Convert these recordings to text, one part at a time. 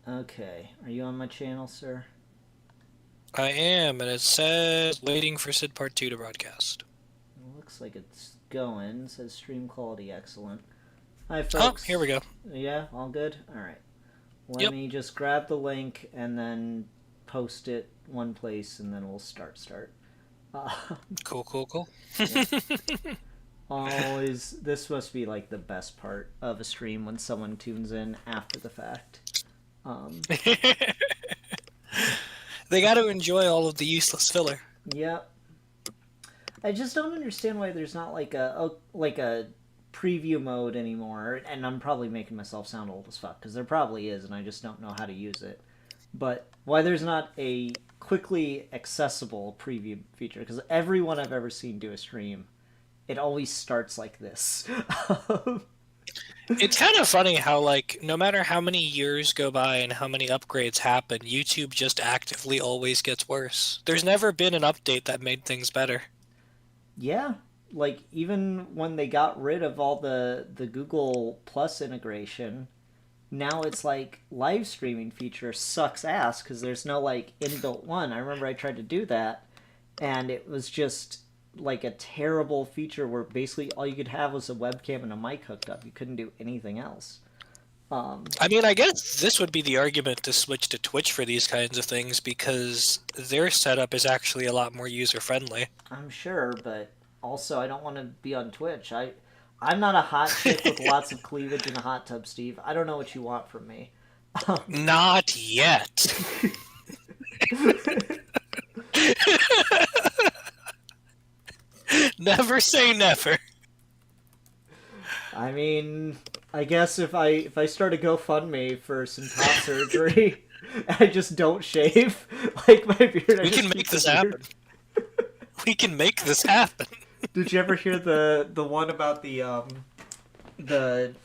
Okay, are you on my channel, sir? I am, and it says waiting for Sid Part 2 to broadcast. It looks like it's going. It says stream quality excellent. Hi, Oh, here we folks. go. Yeah, all good? Alright. Let Yep. me just grab the link and then post it one place and then we'll start. Uh, Cool, cool, cool. yeah. Always, this must be like the best part of a stream when someone tunes in after the fact. Um, They got to enjoy all of the useless filler. yeah, I just don't understand why there's not like a preview mode anymore. And I'm probably making myself sound old as fuck because there probably is, and I just don't know how to use it. But why there's not a quickly accessible preview feature? Because everyone I've ever seen do a stream, it always starts like this. It's kind of funny how, like, no matter how many years go by and how many upgrades happen, YouTube just actively always gets worse. There's never been an update that made things better. Yeah, like even when they got rid of all the Google Plus integration, now it's like live streaming feature sucks ass because there's no like inbuilt one. I remember I tried to do that and it was just like a terrible feature where basically all you could have was a webcam and a mic hooked up. You couldn't do anything else. I mean, I guess this would be the argument to switch to Twitch for these kinds of things because their setup is actually a lot more user-friendly. I'm sure, but also I don't want to be on Twitch. I'm not a hot chick with lots of cleavage in a hot tub, Steve. I don't know what you want from me. Not yet. Never say never. I mean, I guess if I start a GoFundMe for some top surgery, I just don't shave like my beard. I We just can keep make the this beard. happen. We can make this happen. Did you ever hear the one about the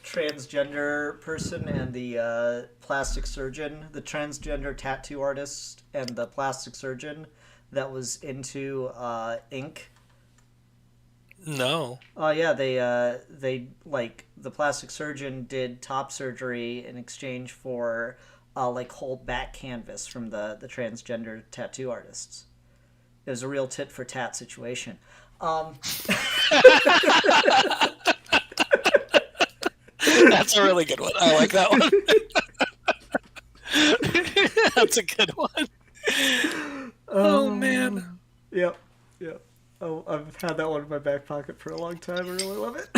transgender person and the plastic surgeon, the transgender tattoo artist and the plastic surgeon that was into ink? No. Oh yeah, they like the plastic surgeon did top surgery in exchange for like whole back canvas from the transgender tattoo artists. It was a real tit for tat situation. Um, That's a really good one. I like that one. That's a good one. Oh, man. yep, yep. Oh, I've had that one in my back pocket for a long time. I really love it.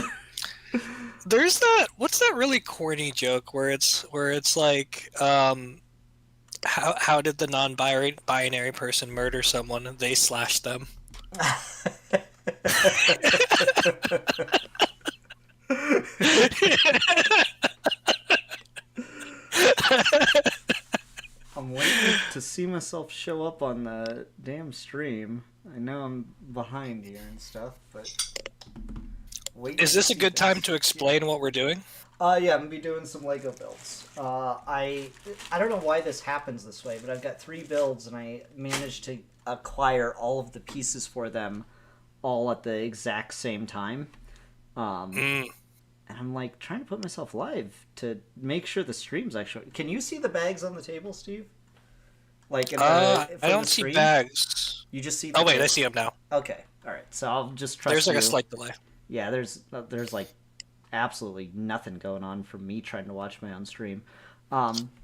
There's that. What's that really corny joke where it's like, how did the non-binary person murder someone? They slashed them. I'm waiting to see myself show up on the damn stream. I know I'm behind here and stuff, but waiting Is to this a see good time things. to explain what we're doing? Yeah, I'm gonna be doing some Lego builds. I don't know why this happens this way, but I've got 3 builds and I managed to acquire all of the pieces for them all at the exact same time. Um, Mm. and I'm like trying to put myself live to make sure the stream's actually. Can you see the bags on the table, Steve? Like in the I from the don't see screen, bags. you just see the Oh wait, I table. see them now. Okay, all right. So I'll just There's trust like a you. slight delay. Yeah, there's like absolutely nothing going on from me trying to watch my own stream.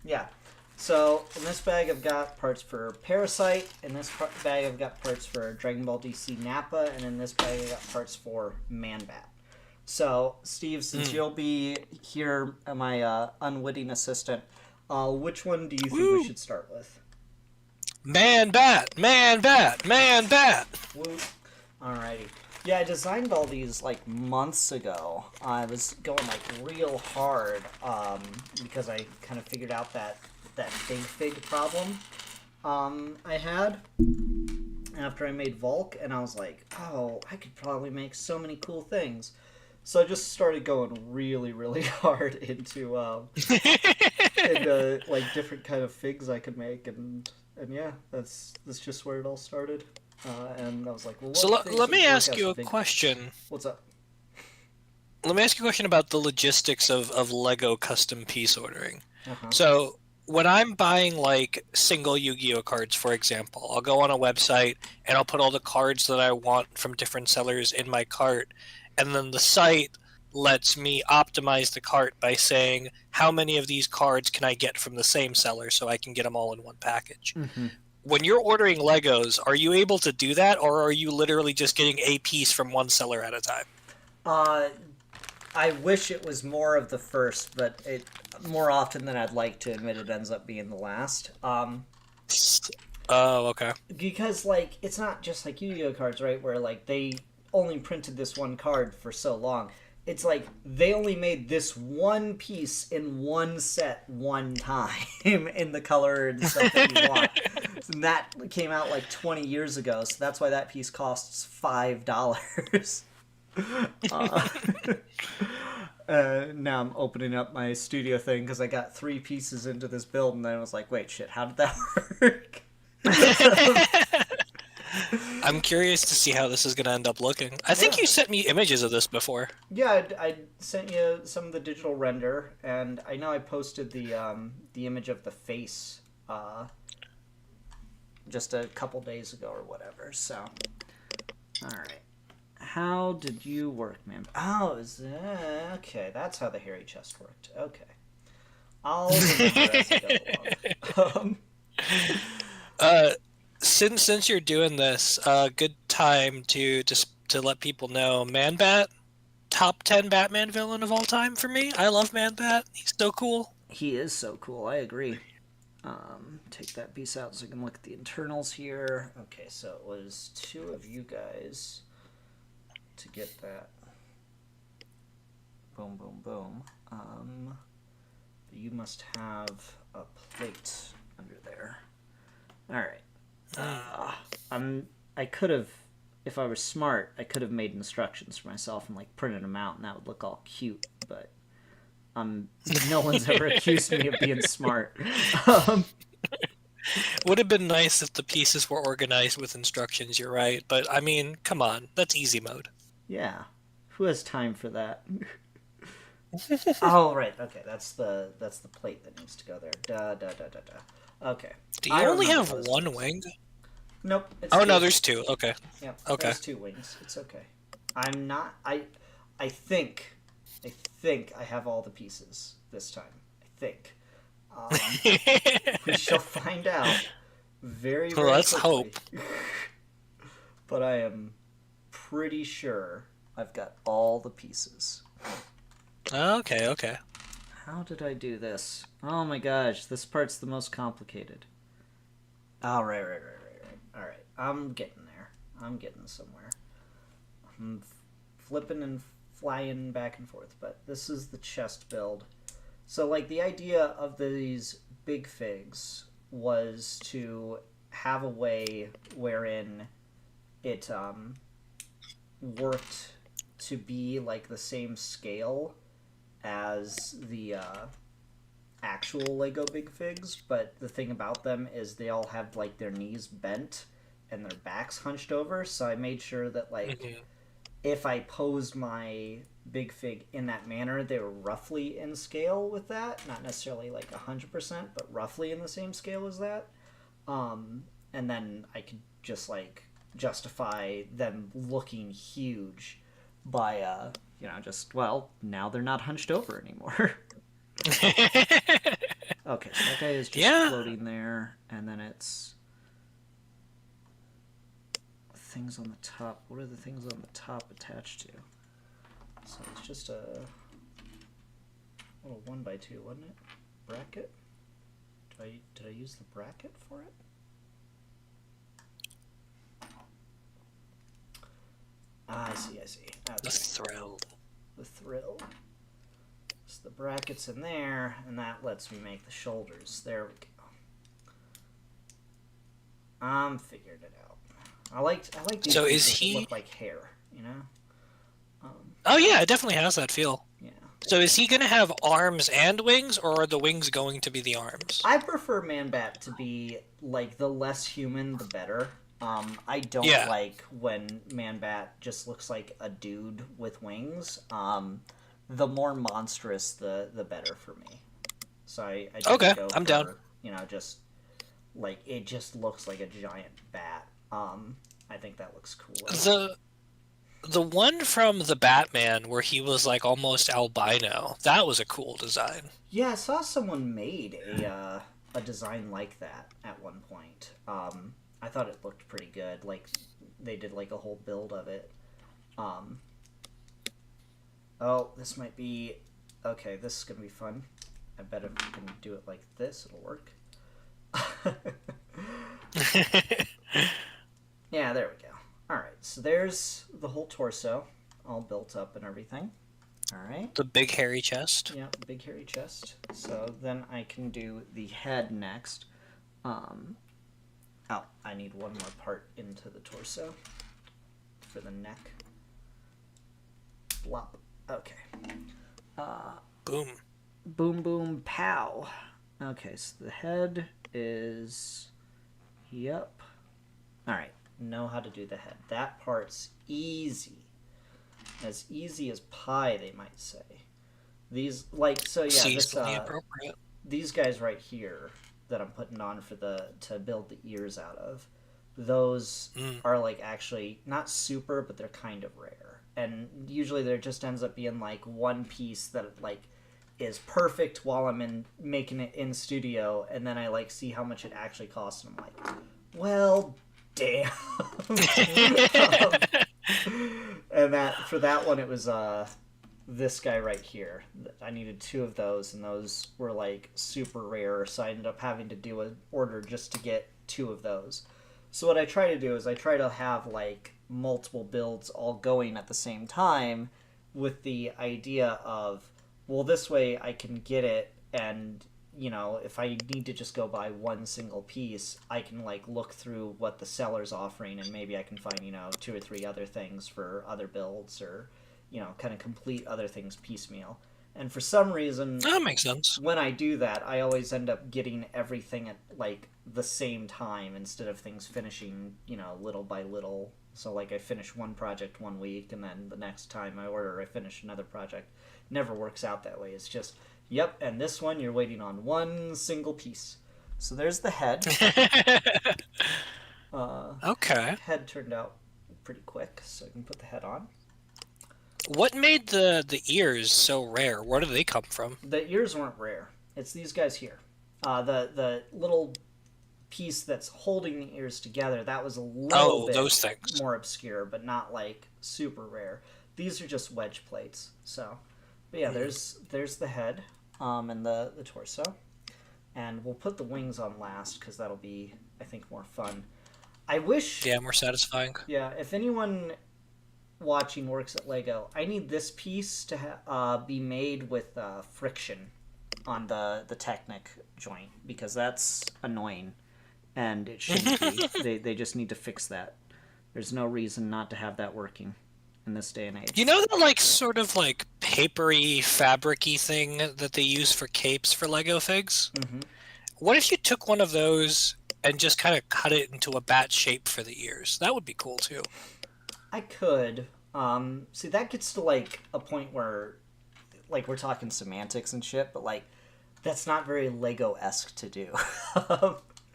Yeah. So in this bag I've got parts for Parasite. In this bag I've got parts for Dragon Ball DC Nappa, and in this bag I've got parts for Man Bat. So Steve, since you'll be here, my unwitting assistant, which one do you think we Woo! should start with? Man bat, man bat, man bat. Woo. Alrighty. Yeah, I designed all these like months ago. I was going like real hard because I kind of figured out that big fig problem I had after I made Volk, and I was like, oh, I could probably make so many cool things. So I just started going really, really hard into like different kind of figs I could make, and yeah, that's just where it all started. And I was like, well, So what figs let would me work ask as you a fig? question. What's up? Let me ask you a question about the logistics of Lego custom piece ordering. Uh huh. So when I'm buying like single Yu-Gi-Oh cards, for example, I'll go on a website and I'll put all the cards that I want from different sellers in my cart, and then the site lets me optimize the cart by saying how many of these cards can I get from the same seller so I can get them all in one package. Mm-hmm. When you're ordering Legos, are you able to do that, or are you literally just getting a piece from one seller at a time? I wish it was more of the first, but it more often than I'd like to admit, it ends up being the last. Oh, okay. Because like it's not just like Yu-Gi-Oh cards, right? Where like they only printed this one card for so long. It's like they only made this one piece in one set one time in the color and stuff that you want. And that came out like 20 years ago, so that's why that piece costs $5. uh, now I'm opening up my studio thing because I got 3 pieces into this build, and then I was like, wait, shit, how did that work? I'm curious to see how this is going to end up looking. I think you sent me images of this before. Yeah, I sent you some of the digital render, and I know I posted the image of the face just a couple days ago or whatever. So, all right, how did you work, man? Oh, okay? That's how the hairy chest worked. Okay, I'll remember as I go along. Since you're doing this, good time to just to let people know, Man-Bat, top 10 Batman villain of all time for me. I love Man-Bat. He's so cool. He is so cool. I agree. Take that piece out so I can look at the internals here. Okay, so it was 2 of you guys to get that. Boom, boom, boom. You must have a plate under there. All right. I could have, if I was smart, I could have made instructions for myself and like printed them out, and that would look all cute. But no one's ever accused me of being smart. Would have been nice if the pieces were organized with instructions. You're right, but I mean, come on, that's easy mode. Yeah, who has time for that? Oh right, okay, that's the plate that needs to go there. Da da da da da. Okay. Do you only have one wing? Nope. Oh no, there's 2. Okay. Yeah. Okay. There's 2 wings. It's okay. I'm not. I think I have all the pieces this time. I think. We shall find out very, very Let's quickly. hope. But I am pretty sure I've got all the pieces. Okay, okay. How did I do this? Oh my gosh, this part's the most complicated. Oh, right. All right, I'm getting there. I'm getting somewhere. I'm flipping and flying back and forth, but this is the chest build. So, like, the idea of these big figs was to have a way wherein it worked to be, like, the same scale as the actual Lego Big Figs, but the thing about them is they all have, like, their knees bent and their backs hunched over, so I made sure that, like, if I posed my Big Fig in that manner, they were roughly in scale with that. Not necessarily, like, 100%, but roughly in the same scale as that. And then I could just, like, justify them looking huge by, just, well, now they're not hunched over anymore. Okay, so that guy is just floating there, and then it's things on the top. What are the things on the top attached to? So it's just a little 1x2, wasn't it? Bracket? Did I use the bracket for it? I see. Okay. The thrill. The thrill. So the bracket's in there, and that lets me make the shoulders. There we go. I'm figured it out. I like these so things is he... that look like hair, you know? Oh yeah, it definitely has that feel. Yeah. So is he going to have arms and wings, or are the wings going to be the arms? I prefer Man-Bat to be, like, the less human, the better. I don't like when Man-Bat just looks like a dude with wings. The more monstrous, the better for me. So I didn't Okay, go I'm for, down. just like it just looks like a giant bat. I think that looks cooler. The one from the Batman where he was like almost albino, that was a cool design. Yeah, I saw someone made a design like that at one point. I thought it looked pretty good. Like they did like a whole build of it. Um, oh, this might be okay. This is gonna be fun. I bet if we can do it like this, it'll work. Yeah, there we go. All right, so there's the whole torso, all built up and everything. All right. The big hairy chest. Yeah, big hairy chest. So then I can do the head next. Um, oh, I need one more part into the torso for the neck. Blop. Okay. Boom. Boom, boom, pow. Okay, so the head is. Yep. All right. Know how to do the head. That part's easy. As easy as pie, they might say. These so yeah, Seasonally appropriate. these guys right here that I'm putting on for to build the ears out of, those are like actually not super, but they're kind of rare. And usually there just ends up being like one piece that like is perfect while I'm making it in studio, and then I like see how much it actually costs, and I'm like, well, damn. And for that one it was this guy right here. I needed 2 of those, and those were like super rare, so I ended up having to do an order just to get 2 of those. So what I try to do is I try to have like multiple builds all going at the same time, with the idea of, well, this way I can get it, and if I need to just go buy one single piece, I can like look through what the seller's offering, and maybe I can find 2 or 3 other things for other builds, or kind of complete other things piecemeal. And for some reason, That makes sense. when I do that, I always end up getting everything at like the same time, instead of things finishing little by little. So like I finish one project one week, and then the next time I order, I finish another project. Never works out that way. It's just, yep, and this one you're waiting on one single piece. So there's the head. Okay. Head turned out pretty quick, so I can put the head on. What made the ears so rare? Where do they come from? The ears weren't rare. It's these guys here. The little piece that's holding the ears together, that was a little bit those things. more obscure, but not like super rare. These are just wedge plates. So, but yeah, there's the head, and the torso, and we'll put the wings on last because that'll be, I think, more fun. I wish. Yeah, more satisfying. Yeah, if anyone watching works at Lego, I need this piece to be made with friction on the Technic joint, because that's annoying, and it shouldn't be. They just need to fix that. There's no reason not to have that working in this day and age. You know the like sort of like papery, fabric-y thing that they use for capes for Lego figs? Mm-hmm. What if you took one of those and just kind of cut it into a bat shape for the ears? That would be cool too. I could. See, that gets to like a point where, like, we're talking semantics and shit, but like, that's not very Lego-esque to do.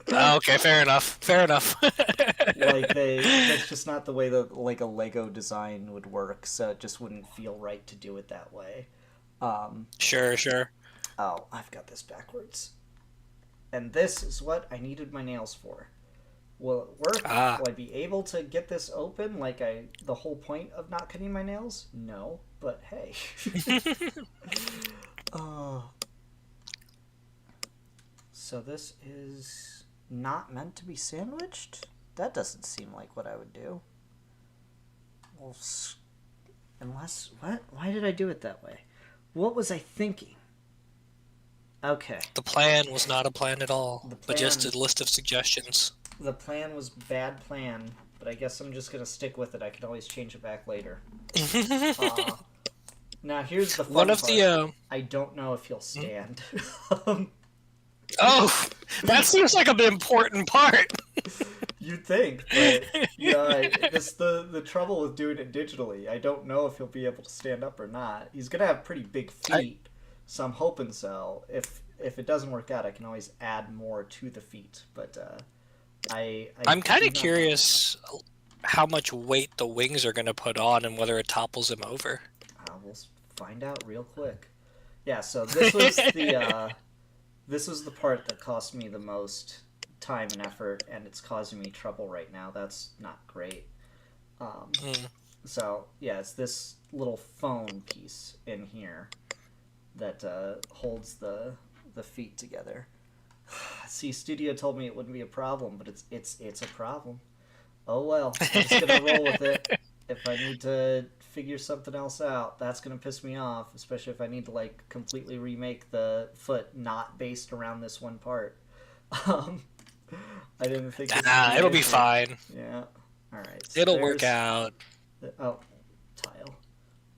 Okay, fair enough. Fair enough. Like that's just not the way that like a Lego design would work, so it just wouldn't feel right to do it that way. Sure. Oh, I've got this backwards. And this is what I needed my nails for. Will it work? Will I be able to get this open like the whole point of not cutting my nails? No, but hey. So this is not meant to be sandwiched? That doesn't seem like what I would do. Well, unless... What? Why did I do it that way? What was I thinking? Okay. The plan was not a plan at all, but just a list of suggestions. The plan was bad plan, but I guess I'm just going to stick with it. I can always change it back later. Now, here's the fun part. I don't know if he'll stand. Oh, that seems like an important part. You'd think, but that's the trouble with doing it digitally. I don't know if he'll be able to stand up or not. He's gonna have pretty big feet, so I'm hoping so. if it doesn't work out, I can always add more to the feet. But I'm kind do of not curious how much weight the wings are going to put on and whether it topples him over. we'll find out real quick. Yeah. So this was the part that cost me the most time and effort, and it's causing me trouble right now. That's not great. Mm. So yeah, it's this little phone piece in here that holds the feet together. See, Studio told me it wouldn't be a problem, but it's a problem. Oh well, I'm just gonna roll with it. If I need to figure something else out, that's gonna piss me off, especially if I need to like completely remake the foot not based around this one part. Um, I didn't think this would be It'll an be issue. fine. Yeah. All right. So It'll work out. Oh, tile.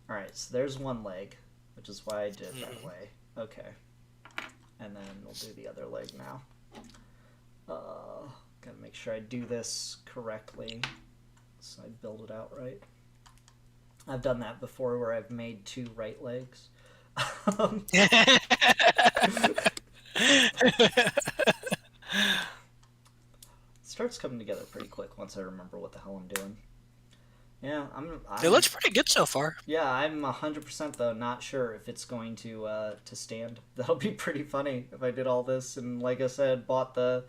All right. So there's one leg, which is why I did it that way. Okay. And then we'll do the other leg now. Gotta make sure I do this correctly, so I build it out right. I've done that before, where I've made 2 right legs. Starts coming together pretty quick once I remember what the hell I'm doing. Yeah, It looks pretty good so far. Yeah, I'm 100% though not sure if it's going to stand. That'll be pretty funny if I did all this and, like I said, bought the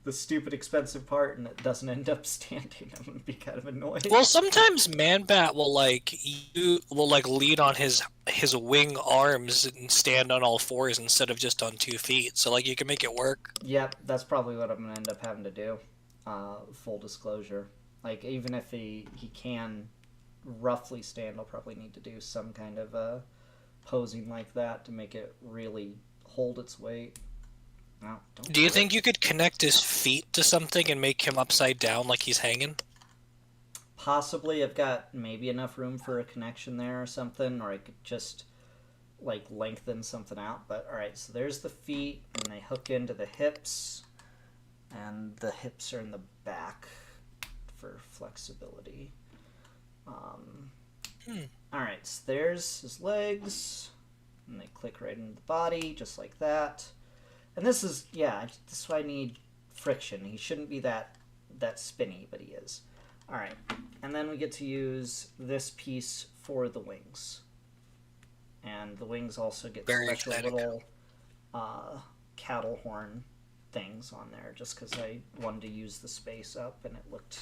stupid expensive part and it doesn't end up standing. I'm gonna be kind of annoyed. Well, sometimes Man-Bat will lean on his wing arms and stand on all 4s instead of just on 2 feet. So like you can make it work. Yep, that's probably what I'm gonna end up having to do. Full disclosure. Like, even if he can roughly stand, I'll probably need to do some kind of posing like that to make it really hold its weight. No, Do you think you could connect his feet to something and make him upside down like he's hanging? Possibly. I've got maybe enough room for a connection there or something, or I could just like lengthen something out. But alright, so there's the feet, and they hook into the hips, and the hips are in the back for flexibility. Alright, so there's his legs, and they click right into the body, just like that. And this is, yeah, this is why I need friction. He shouldn't be that spinny, but he is. Alright, and then we get to use this piece for the wings. And the wings also get special little cattle horn things on there, just because I wanted to use the space up, and it looked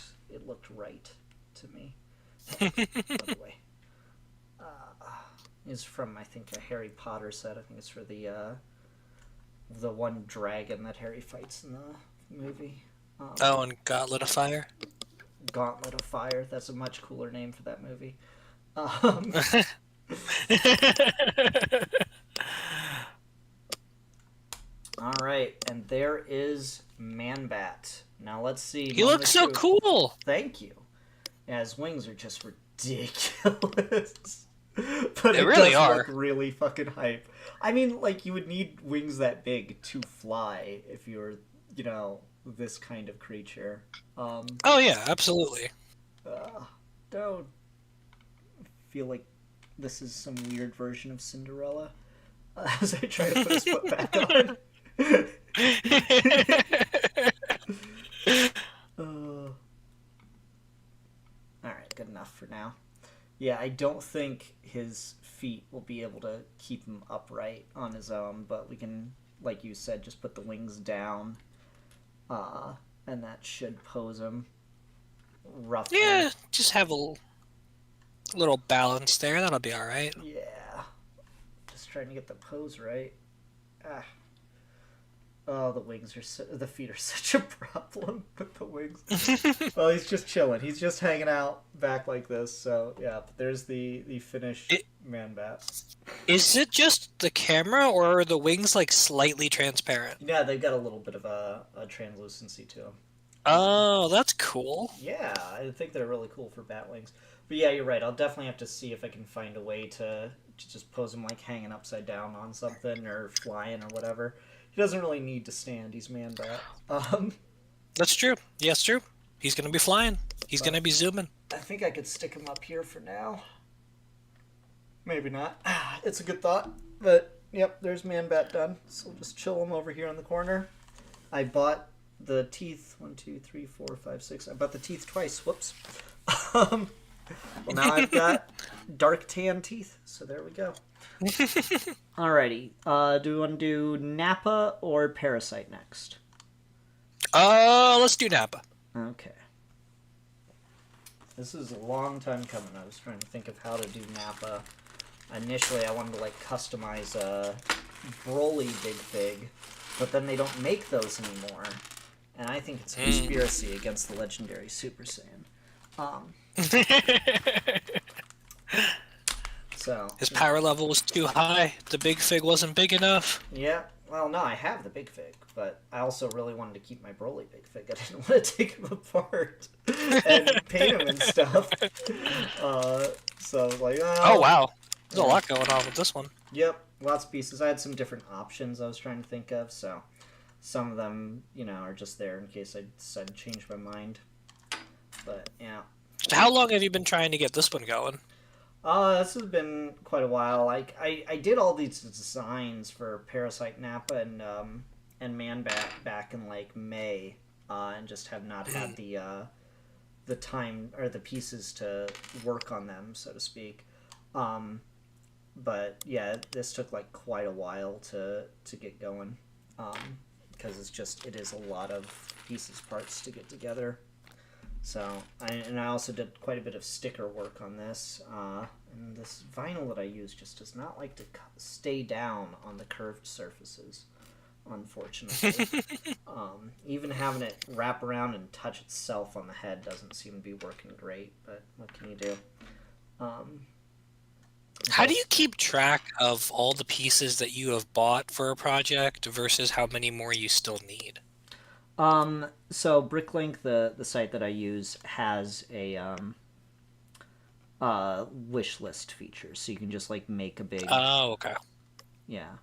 right to me. By the way, is from, I think, a Harry Potter set. I think it's for the one dragon that Harry fights in the movie. And Gauntlet of Fire. Gauntlet of Fire. That's a much cooler name for that movie. All right, and there is Man-Bat. Now let's see. He looks so cool. Thank you. Yeah, his wings are just ridiculous. But they really does are. Look really fucking hype. I mean, like, you would need wings that big to fly if you were, this kind of creature. Oh yeah, absolutely. Don't feel like this is some weird version of Cinderella as I try to put his foot back on. Alright, good enough for now. Yeah, I don't think his feet will be able to keep him upright on his own, but we can, like you said, just put the wings down, and that should pose him roughly. Yeah, just have a little balance there. That'll be all right. Yeah, just trying to get the pose right. Oh, the feet are such a problem with the wings. Well, he's just chilling. He's just hanging out back like this. So yeah, but there's the finished Man-Bat. Is it just the camera, or are the wings like slightly transparent? Yeah, they've got a little bit of a translucency to them. Oh, that's cool. Yeah, I think they're really cool for bat wings. But yeah, you're right. I'll definitely have to see if I can find a way to just pose him like hanging upside down on something or flying or whatever. He doesn't really need to stand. He's Man-Bat. That's true. Yes, true. He's gonna be flying. He's gonna be zooming. I think I could stick him up here for now. Maybe not. It's a good thought, but Yep, there's Man Bat done. So we'll just chill him over here in the corner. I bought the teeth. 1, 2, 3, 4, 5, 6. I bought the teeth twice. Whoops. Well, now I've got dark tan teeth. So there we go. Alrighty. Do we want to do Nappa or Parasite next? Let's do Nappa. Okay. This is a long time coming. I was trying to think of how to do Nappa. Initially, I wanted to like customize a Broly Big Fig, but then they don't make those anymore, and I think it's a conspiracy against the legendary Super Saiyan. So his power level was too high. The Big Fig wasn't big enough. Yeah. Well, no, I have the Big Fig, but I also really wanted to keep my Broly Big Fig. I didn't want to take him apart and paint him and stuff. So I was like, oh wow. There's a lot going on with this one. Yep, lots of pieces. I had some different options I was trying to think of, so some of them, are just there in case I decide to change my mind. But, yeah. So how long have you been trying to get this one going? This has been quite a while. Like, I did all these designs for Parasite Nappa and Man Bat back in, like, May, and just have not had the time, or the pieces to work on them, so to speak. But yeah, this took like quite a while to get going, because it is a lot of parts to get together. So I also did quite a bit of sticker work on this, and this vinyl that I use just does not like to stay down on the curved surfaces, unfortunately. Even having it wrap around and touch itself on the head doesn't seem to be working great, but what can you do? How do you keep track of all the pieces that you have bought for a project versus how many more you still need? So Bricklink, the site that I use, has a wish list feature, so you can just like make a big. Oh, okay. Yeah.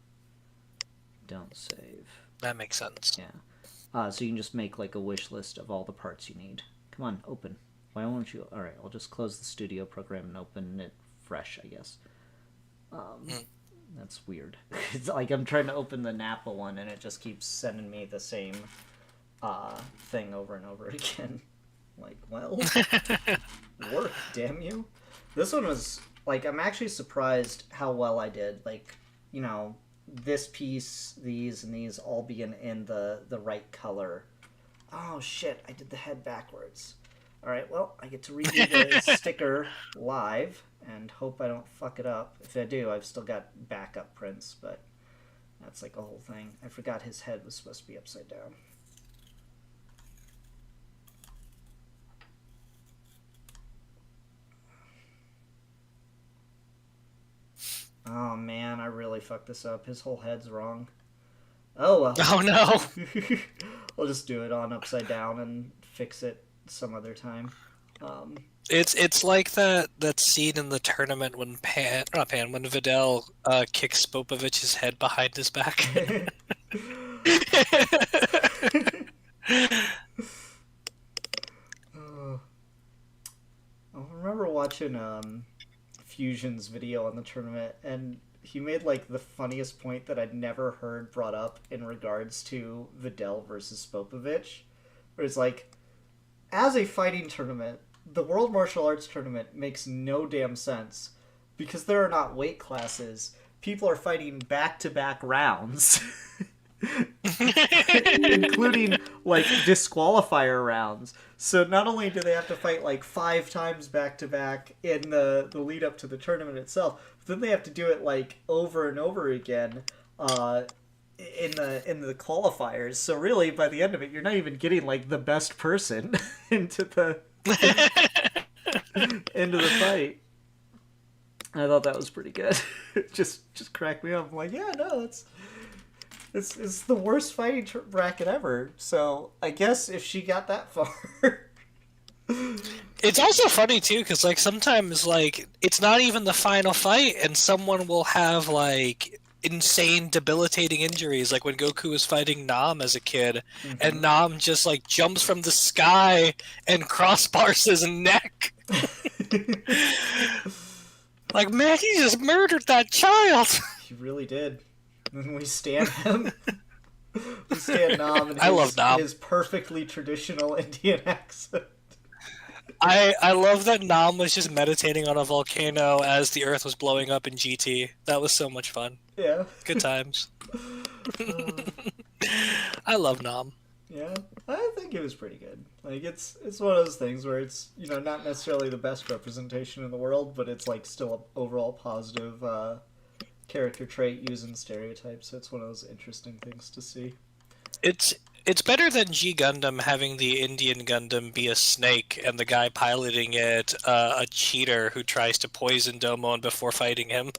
Don't save. That makes sense. Yeah. So you can just make like a wish list of all the parts you need. Come on, open. Why won't you? All right, I'll just close the studio program and open it fresh, I guess. That's weird. It's like I'm trying to open the Nappa one and it just keeps sending me the same thing over and over again. Like, well, work, damn you. This one was like, I'm actually surprised how well I did. Like, this piece, these, and these all being in the right color. Oh shit, I did the head backwards. Alright, well, I get to redo the sticker live, and hope I don't fuck it up. If I do, I've still got backup prints, but that's like a whole thing. I forgot his head was supposed to be upside down. Oh man, I really fucked this up. His whole head's wrong. Oh well. Oh no! I'll just do it on upside down and fix it some other time. It's like that scene in the tournament when when Vidal kicks Popovich's head behind his back. I remember watching Fusion's video on the tournament, and he made like the funniest point that I'd never heard brought up in regards to Vidal versus Popovich, where it's like, as a fighting tournament, the World Martial Arts Tournament makes no damn sense because there are not weight classes. People are fighting back-to-back rounds, including like disqualifier rounds. So not only do they have to fight like 5 times back-to-back in the lead up to the tournament itself, but then they have to do it like over and over again in the qualifiers. So really, by the end of it, you're not even getting like the best person into the fight. I thought that was pretty good. just cracked me up. I'm like, yeah, no, it's the worst fighting bracket ever. So I guess if she got that far. It's also funny too, because like sometimes like it's not even the final fight, and someone will have like insane debilitating injuries, like when Goku was fighting Nam as a kid, and Nam just like jumps from the sky and crossbars his neck. Like, man, he just murdered that child. He really did. And we stand him. We stand Nam and I love Nam. his perfectly traditional Indian accent. I love that Nam was just meditating on a volcano as the Earth was blowing up in GT. That was so much fun. Yeah. Good times. I love Nam. Yeah, I think it was pretty good. Like it's one of those things where it's not necessarily the best representation in the world, but it's like still an overall positive character trait using stereotypes. So it's one of those interesting things to see. It's better than G Gundam having the Indian Gundam be a snake and the guy piloting it a cheater who tries to poison Domon before fighting him.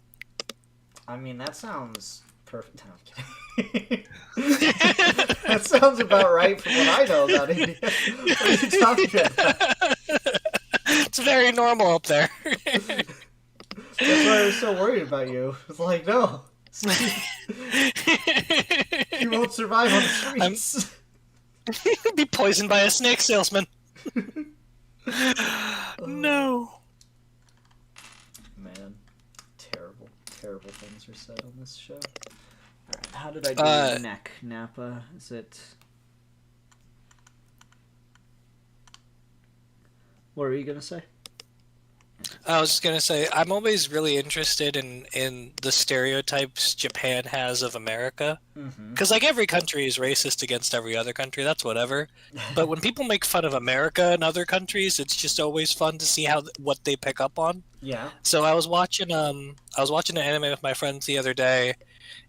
I mean, that sounds perfect. No, I'm kidding. That sounds about right from what I know about India. What are you talking about? It's very normal up there. That's why I was so worried about you. It's like, no. You won't survive on the streets. Be poisoned by a snake salesman. No. Man. Terrible things are said on this show. Alright, how did I do neck, Nappa? Is it... What were you gonna say? I was just gonna say, I'm always really interested in the stereotypes Japan has of America, because like every country is racist against every other country. That's whatever. But when people make fun of America and other countries, it's just always fun to see what they pick up on. Yeah. So I was watching an anime with my friends the other day,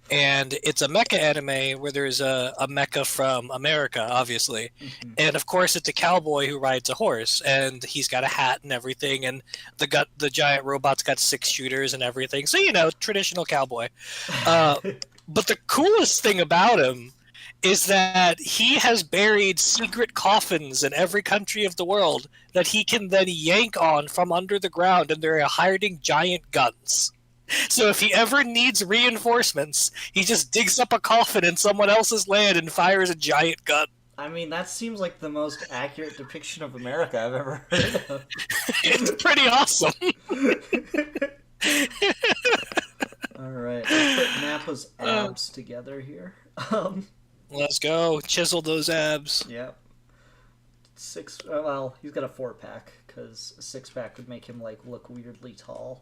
and it's a mecha anime where there's a mecha from America, obviously. And of course it's a cowboy who rides a horse, and he's got a hat and everything, and the giant robot's got 6 shooters and everything. So, traditional cowboy. But the coolest thing about him is that he has buried secret coffins in every country of the world that he can then yank on from under the ground, and they're hiding giant guns. So if he ever needs reinforcements, he just digs up a coffin in someone else's land and fires a giant gun. I mean, that seems like the most accurate depiction of America I've ever heard of. It's pretty awesome. Alright, let's put Nappa's abs together here. Let's go. Chisel those abs. Yep. Well, he's got a 4-pack, because a 6-pack would make him, look weirdly tall.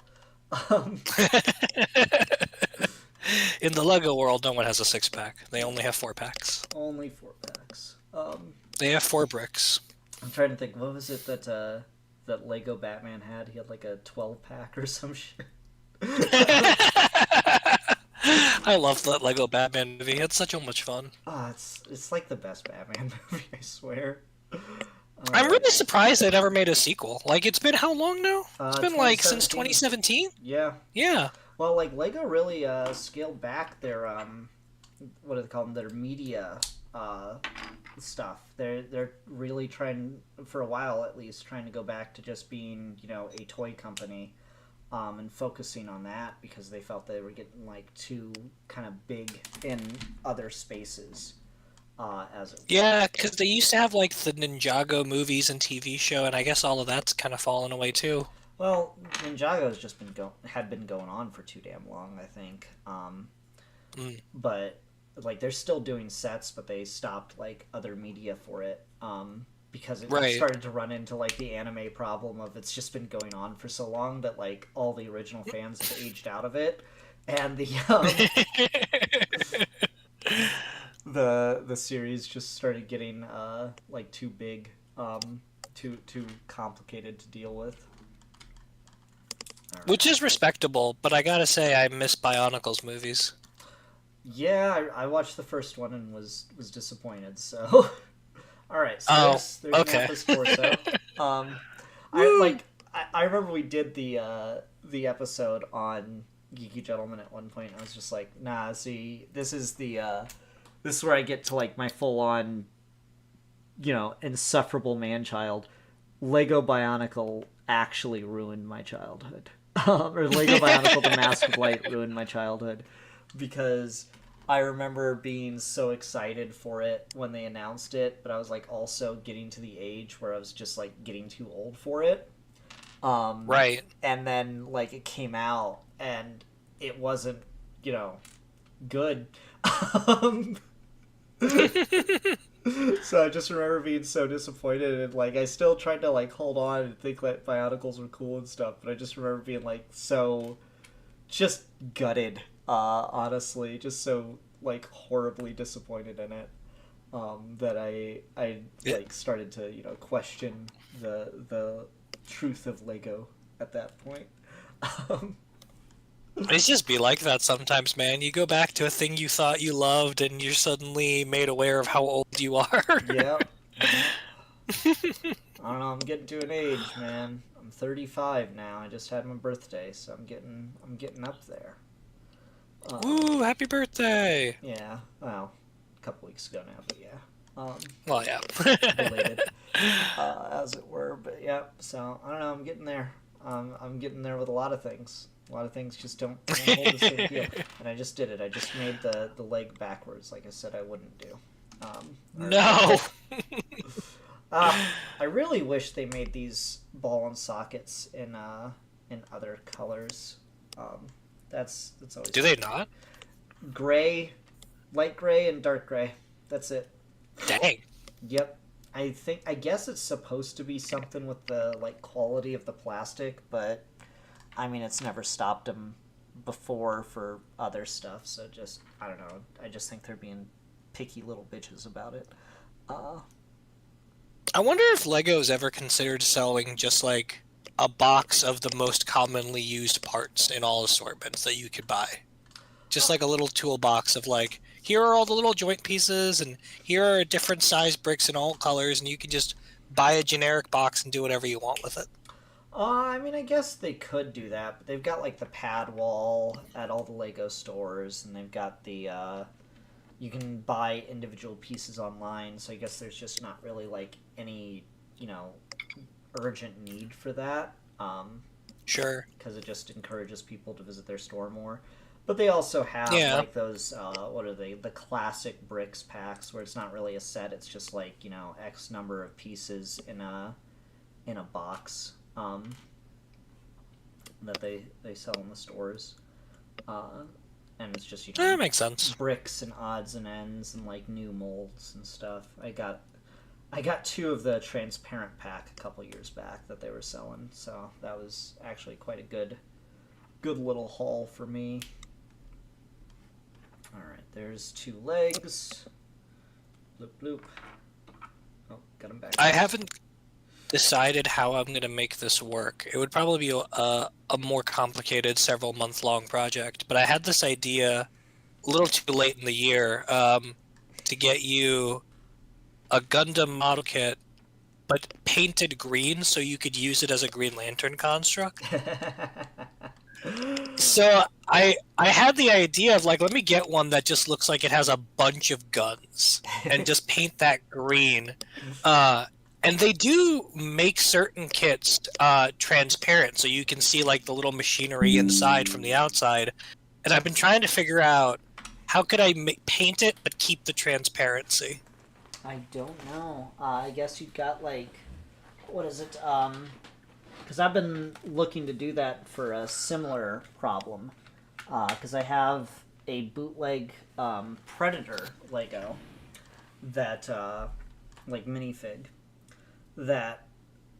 In the Lego world, no one has a 6-pack. They only have 4-packs. Only 4-packs. They have 4 bricks. I'm trying to think, what was it that Lego Batman had? He had a 12-pack or some shit. I love that Lego Batman movie. It's such much fun. Oh, it's like the best Batman movie, I swear. I'm really surprised they never made a sequel. It's been how long now? It's been since 2017? Yeah. Yeah. Well, Lego really scaled back their what do they call them? Their media stuff. They're really trying, for a while at least, trying to go back to just being a toy company, and focusing on that because they felt they were getting too kind of big in other spaces. Yeah, because they used to have the Ninjago movies and TV show, and I guess all of that's kind of fallen away too. Well, Ninjago's just had been going on for too damn long, I think. But they're still doing sets, but they stopped other media for it, because it started to run into the anime problem of it's just been going on for so long that all the original fans have aged out of it, and the series just started getting too big, too complicated to deal with. Right. Which is respectable, but I gotta say I miss Bionicle's movies. Yeah, I watched the first one and was disappointed. So, all right. So there's okay. Nappa's torso. I remember we did the episode on Geeky Gentleman at one point. I was just like, nah. See, this is where I get to my full on, insufferable man child. Lego Bionicle actually ruined my childhood. Or Lego Bionicle: The Mask of Light ruined my childhood, because I remember being so excited for it when they announced it, but I was also getting to the age where I was just getting too old for it. Right. And then it came out and it wasn't, good. Um, so I just remember being so disappointed, and like I still tried to like hold on and think that Bionicles were cool and stuff, but I just remember being like so just gutted, honestly, just so like horribly disappointed in it. That I Yeah. like started to question the truth of Lego at that point. Um, It's just be like that sometimes, man. You go back to a thing you thought you loved, and you're suddenly made aware of how old you are. yeah, yeah. I don't know. I'm getting to an age, man. I'm 35 now. I just had my birthday, so I'm getting up there. Woo! Happy birthday! Yeah. Well, a couple weeks ago now, but yeah. Well, yeah. Belated, as it were. But yeah. So I don't know. I'm getting there. I'm getting there with a lot of things. A lot of things just don't hold the same feel. And I just did it. I just made the leg backwards, like I said I wouldn't do. No. I really wish they made these ball and sockets in other colors. That's always Do they not? gray, light gray, and dark gray. That's it. Dang. Yep. I guess it's supposed to be something with the like quality of the plastic, but I mean it's never stopped them before for other stuff. So just I don't know. I just think they're being picky little bitches about it. I wonder if Lego's ever considered selling just like a box of the most commonly used parts in all assortments that you could buy. Just like a little toolbox of like, here are all the little joint pieces, and here are different size bricks in all colors, and you can just buy a generic box and do whatever you want with it. I mean, I guess they could do that, but they've got like the pad wall at all the Lego stores, and they've got the you can buy individual pieces online. So I guess there's just not really like any urgent need for that. Sure. Because it just encourages people to visit their store more. But they also have Yeah. like those what are they? The classic bricks packs where it's not really a set. It's just like X number of pieces in a box that they sell in the stores. And it's just That makes sense. bricks and odds and ends and like new molds and stuff. I got two of the transparent pack a couple years back that they were selling, so that was actually quite a good little haul for me. All right, there's two legs. Bloop bloop. Oh, got them back. I haven't decided how I'm going to make this work. It would probably be a more complicated, several month long project, but I had this idea a little too late in the year to get you a Gundam model kit, but painted green so you could use it as a Green Lantern construct. So I had the idea of like, let me get one that just looks like it has a bunch of guns and just paint that green. And they do make certain kits transparent, so you can see like the little machinery inside from the outside. And I've been trying to figure out how could I paint it but keep the transparency. I don't know. I guess you've got like, what is it? Because I've been looking to do that for a similar problem. Because I have a bootleg Predator Lego that, like minifig, that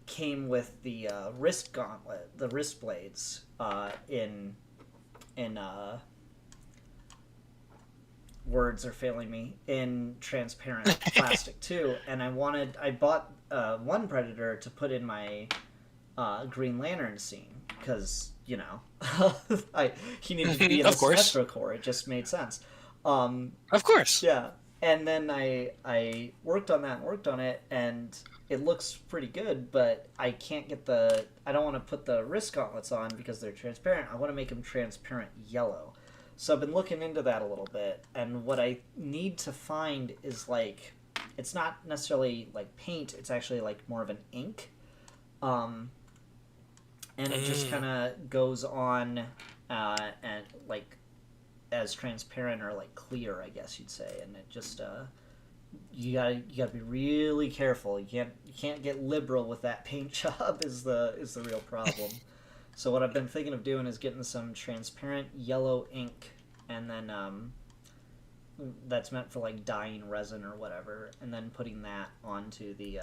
came with the wrist gauntlet, the wrist blades, in words are failing me, in transparent plastic too. And I bought one Predator to put in my Green Lantern scene because he needed to be in Of the course. Sinestro Corps. It just made sense. Of course. Yeah, and then I worked on that and worked on it, and it looks pretty good, but I can't get I don't want to put the wrist gauntlets on because they're transparent. I want to make them transparent yellow. So I've been looking into that a little bit, and what I need to find is like, it's not necessarily like paint, it's actually like more of an ink. And it just kind of goes on and like as transparent or like clear, I guess you'd say, and it just you gotta be really careful. You can't get liberal with that paint job is the real problem. So what I've been thinking of doing is getting some transparent yellow ink and then that's meant for like dyeing resin or whatever, and then putting that onto the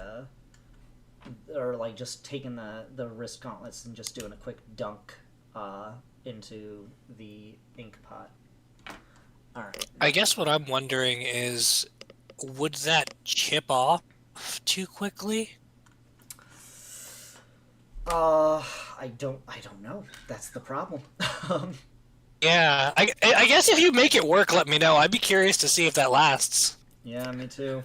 or like just taking the wrist gauntlets and just doing a quick dunk into the ink pot. All right. I guess what I'm wondering is, would that chip off too quickly? I don't know. That's the problem. Yeah, I guess if you make it work, let me know. I'd be curious to see if that lasts. Yeah, me too.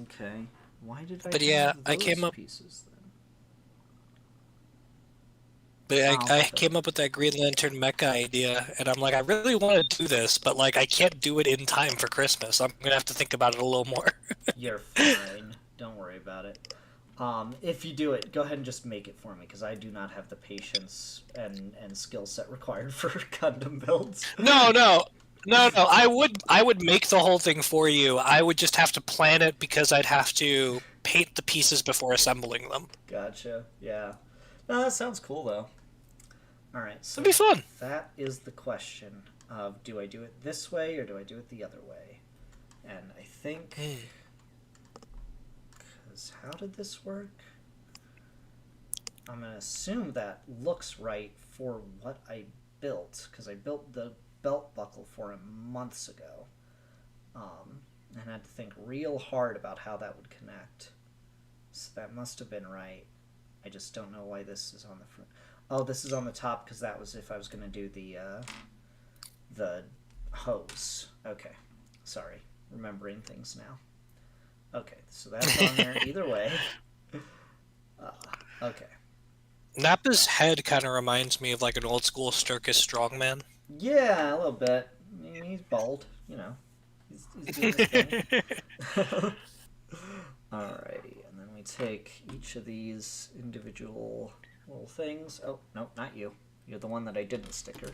Okay. Why did I? But yeah, have I those came up. pieces then? But I Okay. came up with that Green Lantern mecha idea, and I'm like, I really want to do this, but like, I can't do it in time for Christmas. I'm gonna have to think about it a little more. You're fine. Don't worry about it. If you do it, go ahead and just make it for me, because I do not have the patience and skill set required for Gundam builds. No. I would make the whole thing for you. I would just have to plan it because I'd have to paint the pieces before assembling them. Gotcha. Yeah. No, that sounds cool though. All right. So It'd be fun. that is the question of, do I do it this way or do I do it the other way? And I think, because how did this work? I'm gonna assume that looks right for what I built, because I built the belt buckle for him months ago, and had to think real hard about how that would connect. So that must have been right. I just don't know why this is on the front. Oh, this is on the top because that was if I was going to do the hose. Okay, sorry, remembering things now. Okay, so that's on there either way. Okay. Nappa's head kind of reminds me of like an old school circus strongman. Yeah, a little bit. I mean, he's bald, you know. He's doing his thing. Alrighty, and then we take each of these individual little things. Oh, no, not you. You're the one that I didn't sticker.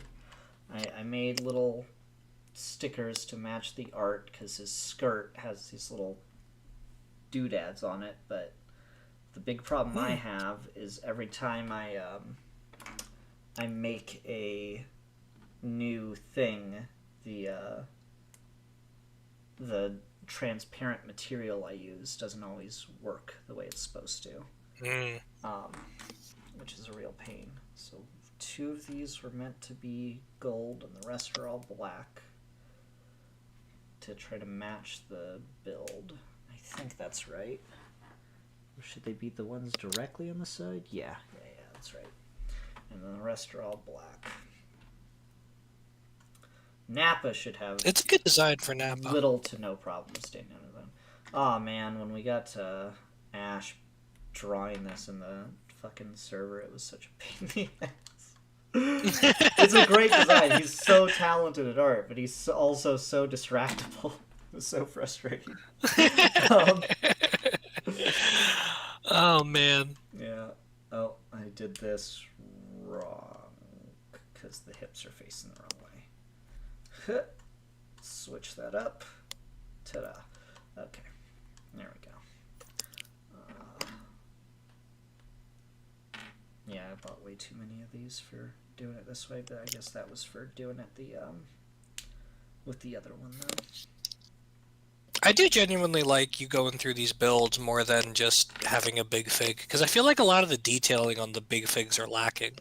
I made little stickers to match the art because his skirt has these little doodads on it, but the big problem I have is every time I make a new thing, the transparent material I use doesn't always work the way it's supposed to, which is a real pain. So 2 of these were meant to be gold and the rest are all black to try to match the build. I think that's right. Or should they be the ones directly on the side? Yeah, that's right. And then the rest are all black. Nappa should have It's a good design for Nappa. little to no problem staying under them. Oh man, when we got Ash drawing this in the fucking server, it was such a pain in the ass. It's a great design. He's so talented at art, but he's also so distractible. It was so frustrating. Oh man. Yeah. Oh, I did this wrong because the hips are facing the wrong way. Switch that up. Ta-da. Okay. There we go. Yeah, I bought way too many of these for doing it this way, but I guess that was for doing it with the other one though. I do genuinely like you going through these builds more than just having a big fig, because I feel like a lot of the detailing on the big figs are lacking.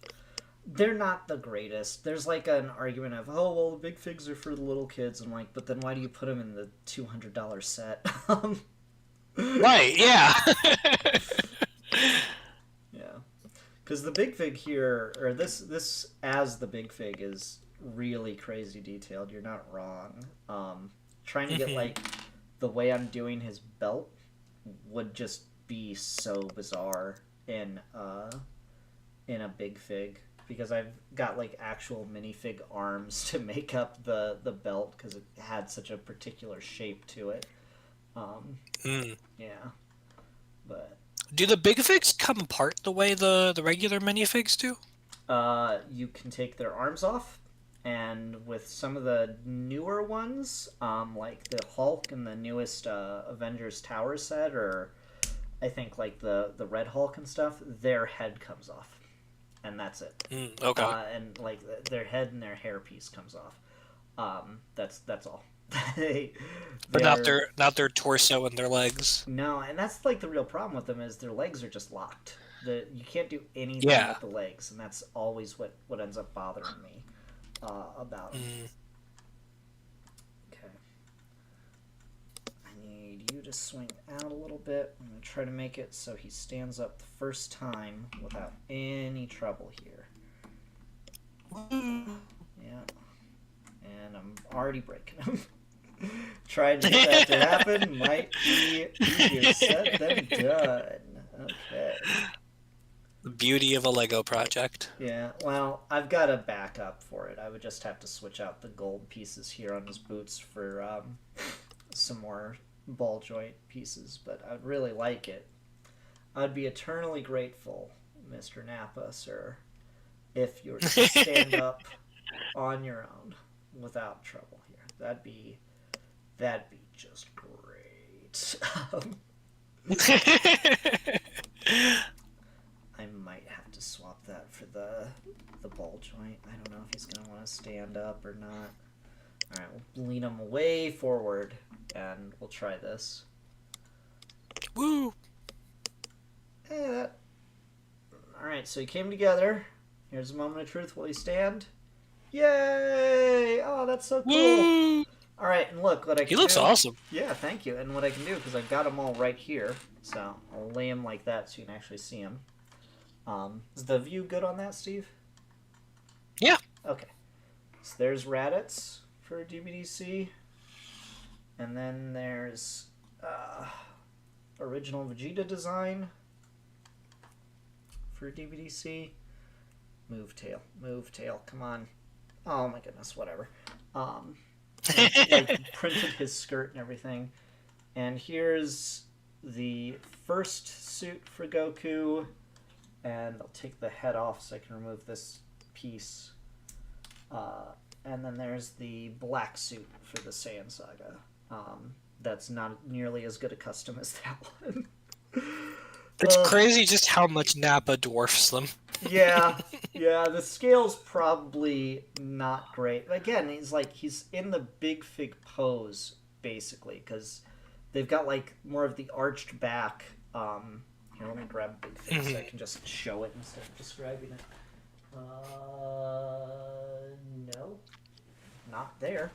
They're not the greatest. There's like an argument of, oh, well, the big figs are for the little kids. I'm like, but then why do you put them in the $200 set? Right, yeah. Yeah. Because the big fig here, or this as the big fig is really crazy detailed. You're not wrong. Trying to get like the way I'm doing his belt would just be so bizarre in a big fig, because I've got like actual minifig arms to make up the belt because it had such a particular shape to it. Yeah, but do the big figs come apart the way the regular minifigs do? you can take their arms off, and with some of the newer ones, like the Hulk and the newest Avengers Tower set, or I think like the Red Hulk and stuff, their head comes off. and that's it. Okay. And like their head and their hair piece comes off. That's all. they, But they're not their torso and their legs. no, and that's like the real problem with them is their legs are just locked. You can't do anything Yeah. with the legs, and that's always what ends up bothering me about them. Okay, I need you to swing out a little bit. I'm gonna try to make it so he stands up the first time without any trouble here. Yeah, and I'm already breaking him. Trying to get that to happen might be easier said than done. Okay. The beauty of a Lego project. Yeah, well, I've got a backup for it. I would just have to switch out the gold pieces here on his boots for some more ball joint pieces, but I'd really like it. I'd be eternally grateful, Mr. Nappa, sir, if you were to stand up on your own without trouble here. That'd be just great. I might have to swap that for the ball joint. I don't know if he's going to want to stand up or not. Alright, we'll lean him way forward, and we'll try this. Woo! Hey, Alright, so he came together. Here's a moment of truth while you stand. Yay! Oh, that's so cool. Woo! All right, and look what I can do. He looks awesome. Yeah, thank you. And what I can do, because I've got them all right here, so I'll lay them like that so you can actually see them. Is the view good on that, Steve? Yeah. Okay. So there's Raditz for DBDC. And then there's original Vegeta design for DBDC. Move tail, come on. Oh my goodness, whatever. Like printed his skirt and everything. And here's the first suit for Goku. And I'll take the head off so I can remove this piece. And then there's the black suit for the Saiyan Saga. That's not nearly as good a custom as that one. It's crazy just how much Nappa dwarfs them. Yeah, the scale's probably not great. Again, he's in the big fig pose, basically, because they've got, like, more of the arched back. Here, let me grab big fig so I can just show it instead of describing it. No. Not there.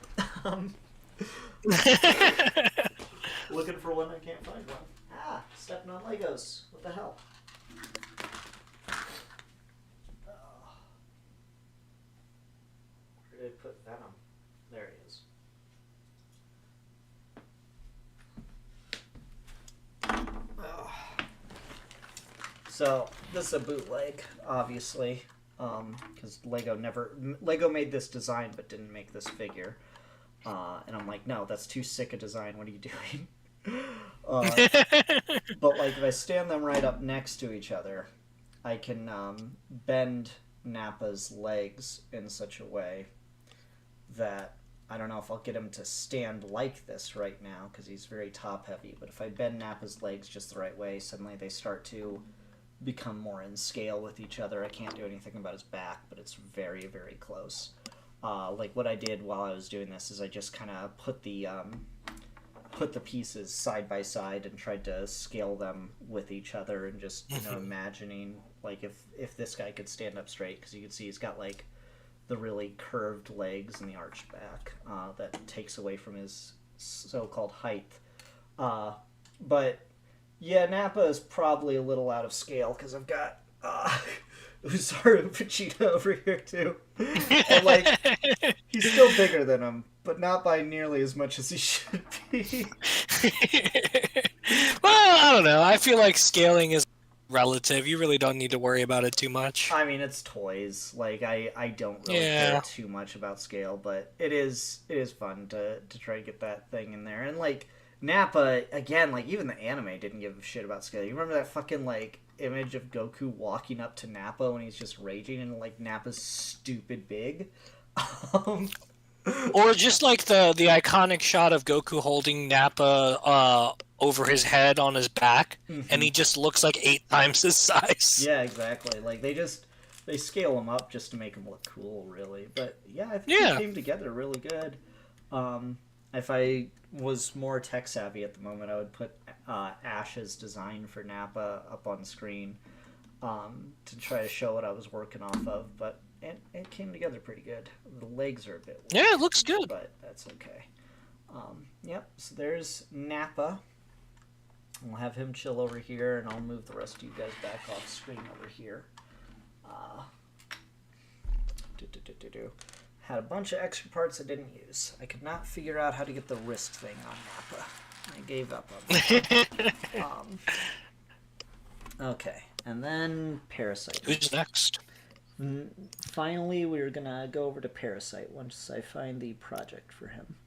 Looking for one, I can't find one. Ah, stepping on Legos. What the hell? Where did I put Venom? There he is. So, this is a bootleg, obviously, because Lego made this design but didn't make this figure. And I'm like, no, that's too sick a design, what are you doing? But like if I stand them right up next to each other, I can bend Nappa's legs in such a way that I don't know if I'll get him to stand like this right now because he's very top heavy, but if I bend Nappa's legs just the right way, suddenly they start to become more in scale with each other. I can't do anything about his back, but it's very, very close. Like what I did while I was doing this is I just kind of put the pieces side by side and tried to scale them with each other and just imagining like if this guy could stand up straight, because you can see he's got like the really curved legs and the arched back that takes away from his so-called height. But yeah, Nappa is probably a little out of scale because I've got Usaru Vegeta over here too. And like he's still bigger than him, but not by nearly as much as he should be. Well, I don't know. I feel like scaling is relative. You really don't need to worry about it too much. I mean, it's toys. Like I don't really care too much about scale, but it is fun to try to get that thing in there. And like Nappa, again, like even the anime didn't give a shit about scale. You remember that fucking like image of Goku walking up to Nappa when he's just raging and like Nappa's stupid big? Or just like the iconic shot of Goku holding Nappa over his head on his back, and he just looks like 8 times his size. Yeah, exactly. Like they They scale them up just to make them look cool, really. But yeah, I think Yeah. it came together really good. If I was more tech savvy at the moment, I would put Ash's design for Nappa up on screen to try to show what I was working off of. But it came together pretty good. The legs are a bit weird, Yeah, it looks good. but that's okay. Yep, so there's Nappa. We'll have him chill over here, and I'll move the rest of you guys back off screen over here. Had a bunch of extra parts I didn't use. I could not figure out how to get the wrist thing on Nappa. I gave up on that. Okay, and then Parasite. Who's next? Finally, we're gonna go over to Parasite once I find the project for him.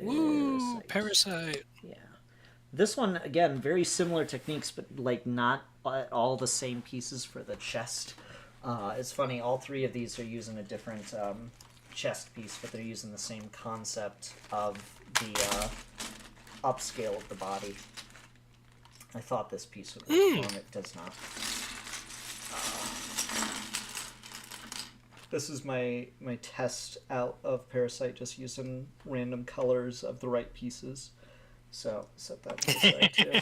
Woo, Parasite. Yeah. This one, again, very similar techniques, but like not all the same pieces for the chest. It's funny, all three of these are using a different chest piece, but they're using the same concept of the upscale of the body. I thought this piece would work fun, it does not. This is my test out of Parasite, just using random colors of the right pieces. So, set that to the side too.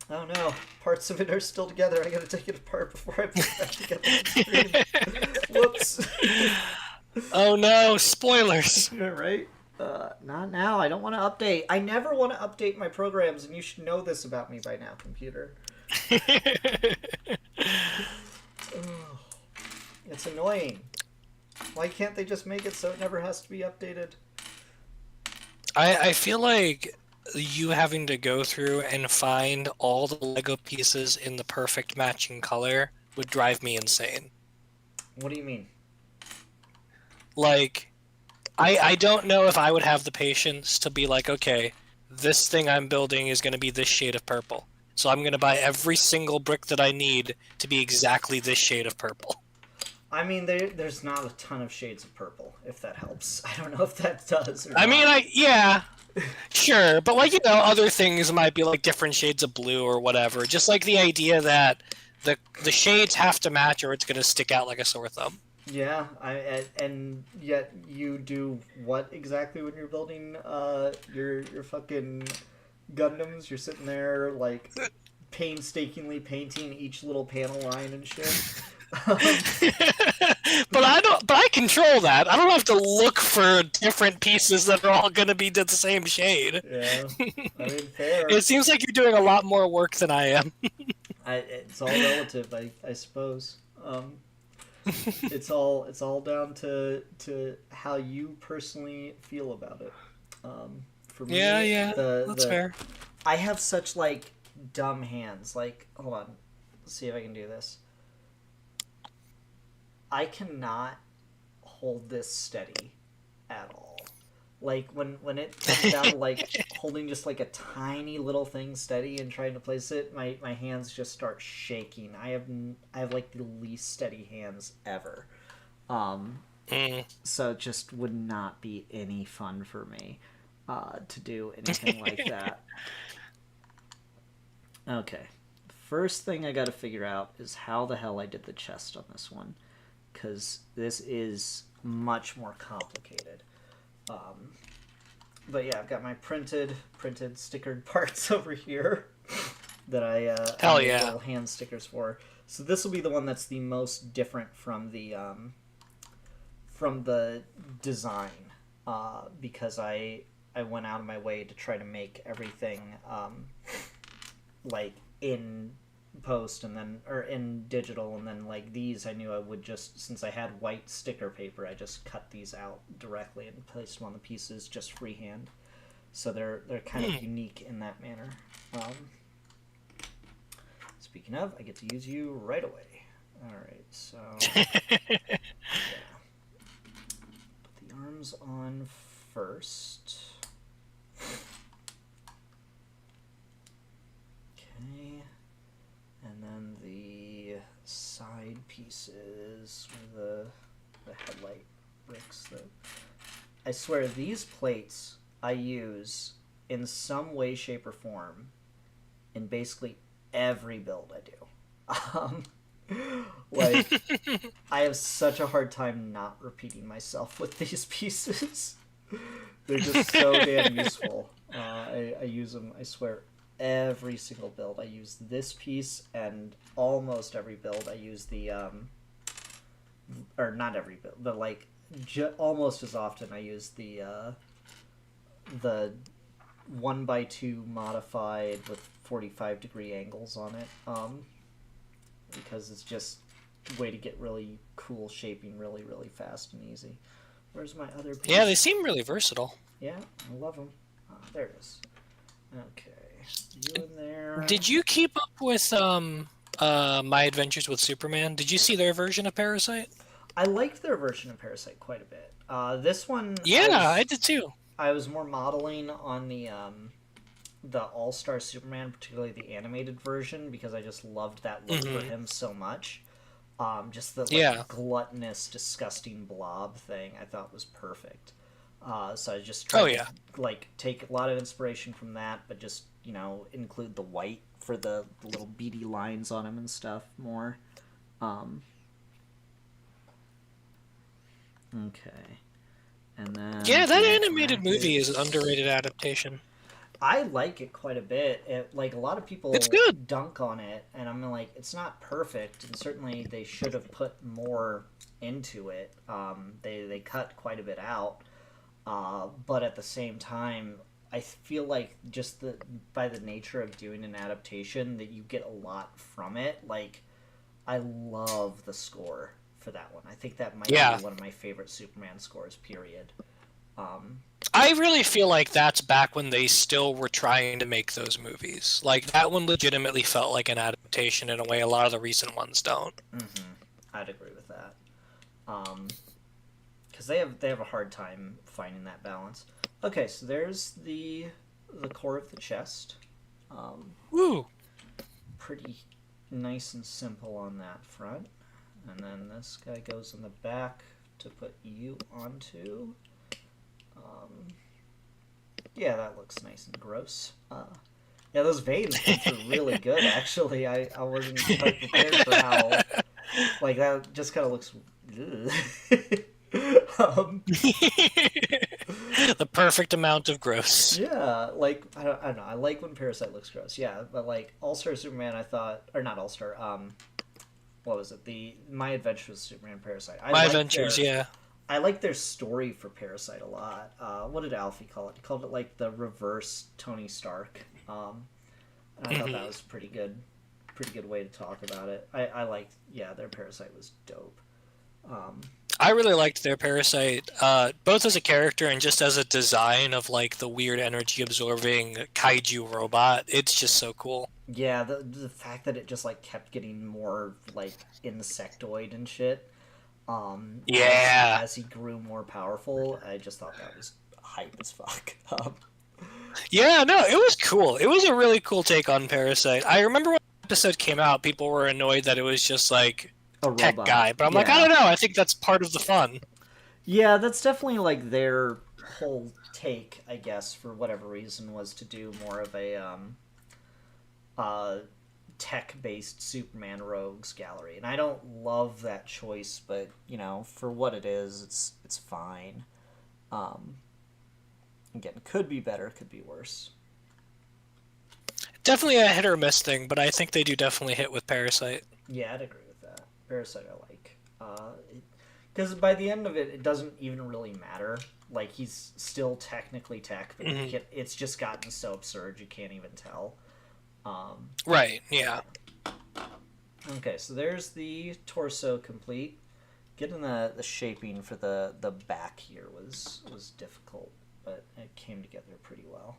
Oh no, parts of it are still together. I gotta take it apart before I put it back together. Whoops. Oh no, spoilers. Right? Not now. I don't want to update. I never want to update my programs, and you should know this about me by now, computer. Oh, it's annoying. Why can't they just make it so it never has to be updated? I feel like you having to go through and find all the Lego pieces in the perfect matching color would drive me insane. What do you mean? Like, I don't know if I would have the patience to be like, okay, this thing I'm building is going to be this shade of purple. So I'm going to buy every single brick that I need to be exactly this shade of purple. I mean, there's not a ton of shades of purple, if that helps. I don't know if that does or I not. mean, yeah, sure. But, like, other things might be, like, different shades of blue or whatever. Just, like, the idea that the shades have to match or it's going to stick out like a sore thumb. Yeah, and yet you do what exactly when you're building your fucking Gundams? You're sitting there, like, painstakingly painting each little panel line and shit. But I control that. I don't have to look for different pieces that are all going to be the same shade. Yeah, I mean, fair. It seems like you're doing a lot more work than I am. It's all relative, I suppose. It's all down to how you personally feel about it. For me, yeah, that's fair. I have such like dumb hands. Like, hold on, let's see if I can do this. I cannot hold this steady at all. Like when it comes down to like holding just like a tiny little thing steady and trying to place it, my hands just start shaking. I have like the least steady hands ever. So it just would not be any fun for me to do anything like that. Okay. First thing I got to figure out is how the hell I did the chest on this one, because this is much more complicated. But yeah, I've got my printed stickered parts over here that I made little hand stickers for. So this will be the one that's the most different from the design, because I went out of my way to try to make everything like in post and then or in digital, and then like these I knew I would just, since I had white sticker paper, I just cut these out directly and placed them on the pieces just freehand, so they're kind of unique in that manner. Speaking of, I get to use you right away. Alright, so yeah. Put the arms on first. Okay. And then the side pieces, the headlight bricks. I swear, these plates I use in some way, shape, or form in basically every build I do. Like, I have such a hard time not repeating myself with these pieces. They're just so damn useful. I use them, I swear, every single build. I use this piece, and almost every build I use the, or not every build, but like, almost as often I use the 1x2 modified with 45-degree angles on it, because it's just a way to get really cool shaping really, really fast and easy. Where's my other piece? Yeah, they seem really versatile. Yeah, I love them. There it is. Okay, you in there. Did you keep up with My Adventures with Superman? Did you see their version of Parasite? I liked their version of Parasite quite a bit. This one, Yeah, I did too. I was more modeling on the All-Star Superman, particularly the animated version, because I just loved that look for him so much. Just the gluttonous, disgusting blob thing I thought was perfect. So I just tried to like take a lot of inspiration from that, but just include the white for the little beady lines on him and stuff more. Okay, and then that animated movie is an underrated adaptation. I like it quite a bit. Like a lot of people, it's good. Dunk on it, and I'm like, it's not perfect, and certainly they should have put more into it. They cut quite a bit out, but at the same time, I feel like just by the nature of doing an adaptation, that you get a lot from it. Like, I love the score for that one. I think that might be one of my favorite Superman scores. Period. I really feel like that's back when they still were trying to make those movies. Like, that one legitimately felt like an adaptation in a way a lot of the recent ones don't. Mm-hmm. I'd agree with that. Because they have a hard time finding that balance. Okay, so there's the core of the chest. Woo! Pretty nice and simple on that front. And then this guy goes in the back to put you onto. Yeah, that looks nice and gross. Yeah, those veins are really good, actually. I wasn't quite prepared for how... Like, that just kind of looks... The perfect amount of gross. Yeah, like, I don't know. I like when Parasite looks gross, yeah. But, like, All-Star Superman, I thought... Or not All-Star, what was it? My Adventures with Superman Parasite. My Adventures, yeah. I like their story for Parasite a lot. What did Alfie call it? He called it like the reverse Tony Stark. And I thought that was pretty good way to talk about it. I liked, their Parasite was dope. I really liked their Parasite, both as a character and just as a design of like the weird energy absorbing kaiju robot. It's just so cool. Yeah, the fact that it just like kept getting more like insectoid and shit. As he grew more powerful, I just thought that was hype as fuck. Yeah, no, it was cool. It was a really cool take on Parasite. I remember when the episode came out, people were annoyed that it was just like a tech guy, but I'm like, I don't know. I think that's part of the fun. Yeah, that's definitely like their whole take, I guess, for whatever reason, was to do more of a tech-based Superman rogues gallery, and I don't love that choice, but for what it is, it's fine. Again, could be better, could be worse. Definitely a hit or miss thing, but I think they do definitely hit with Parasite. Yeah, I'd agree with that. Parasite I like, because by the end of it, it doesn't even really matter. Like, he's still technically tech, but it's just gotten so absurd you can't even tell. Right, yeah. Okay, so there's the torso complete. Getting the shaping for the back here was difficult, but it came together pretty well.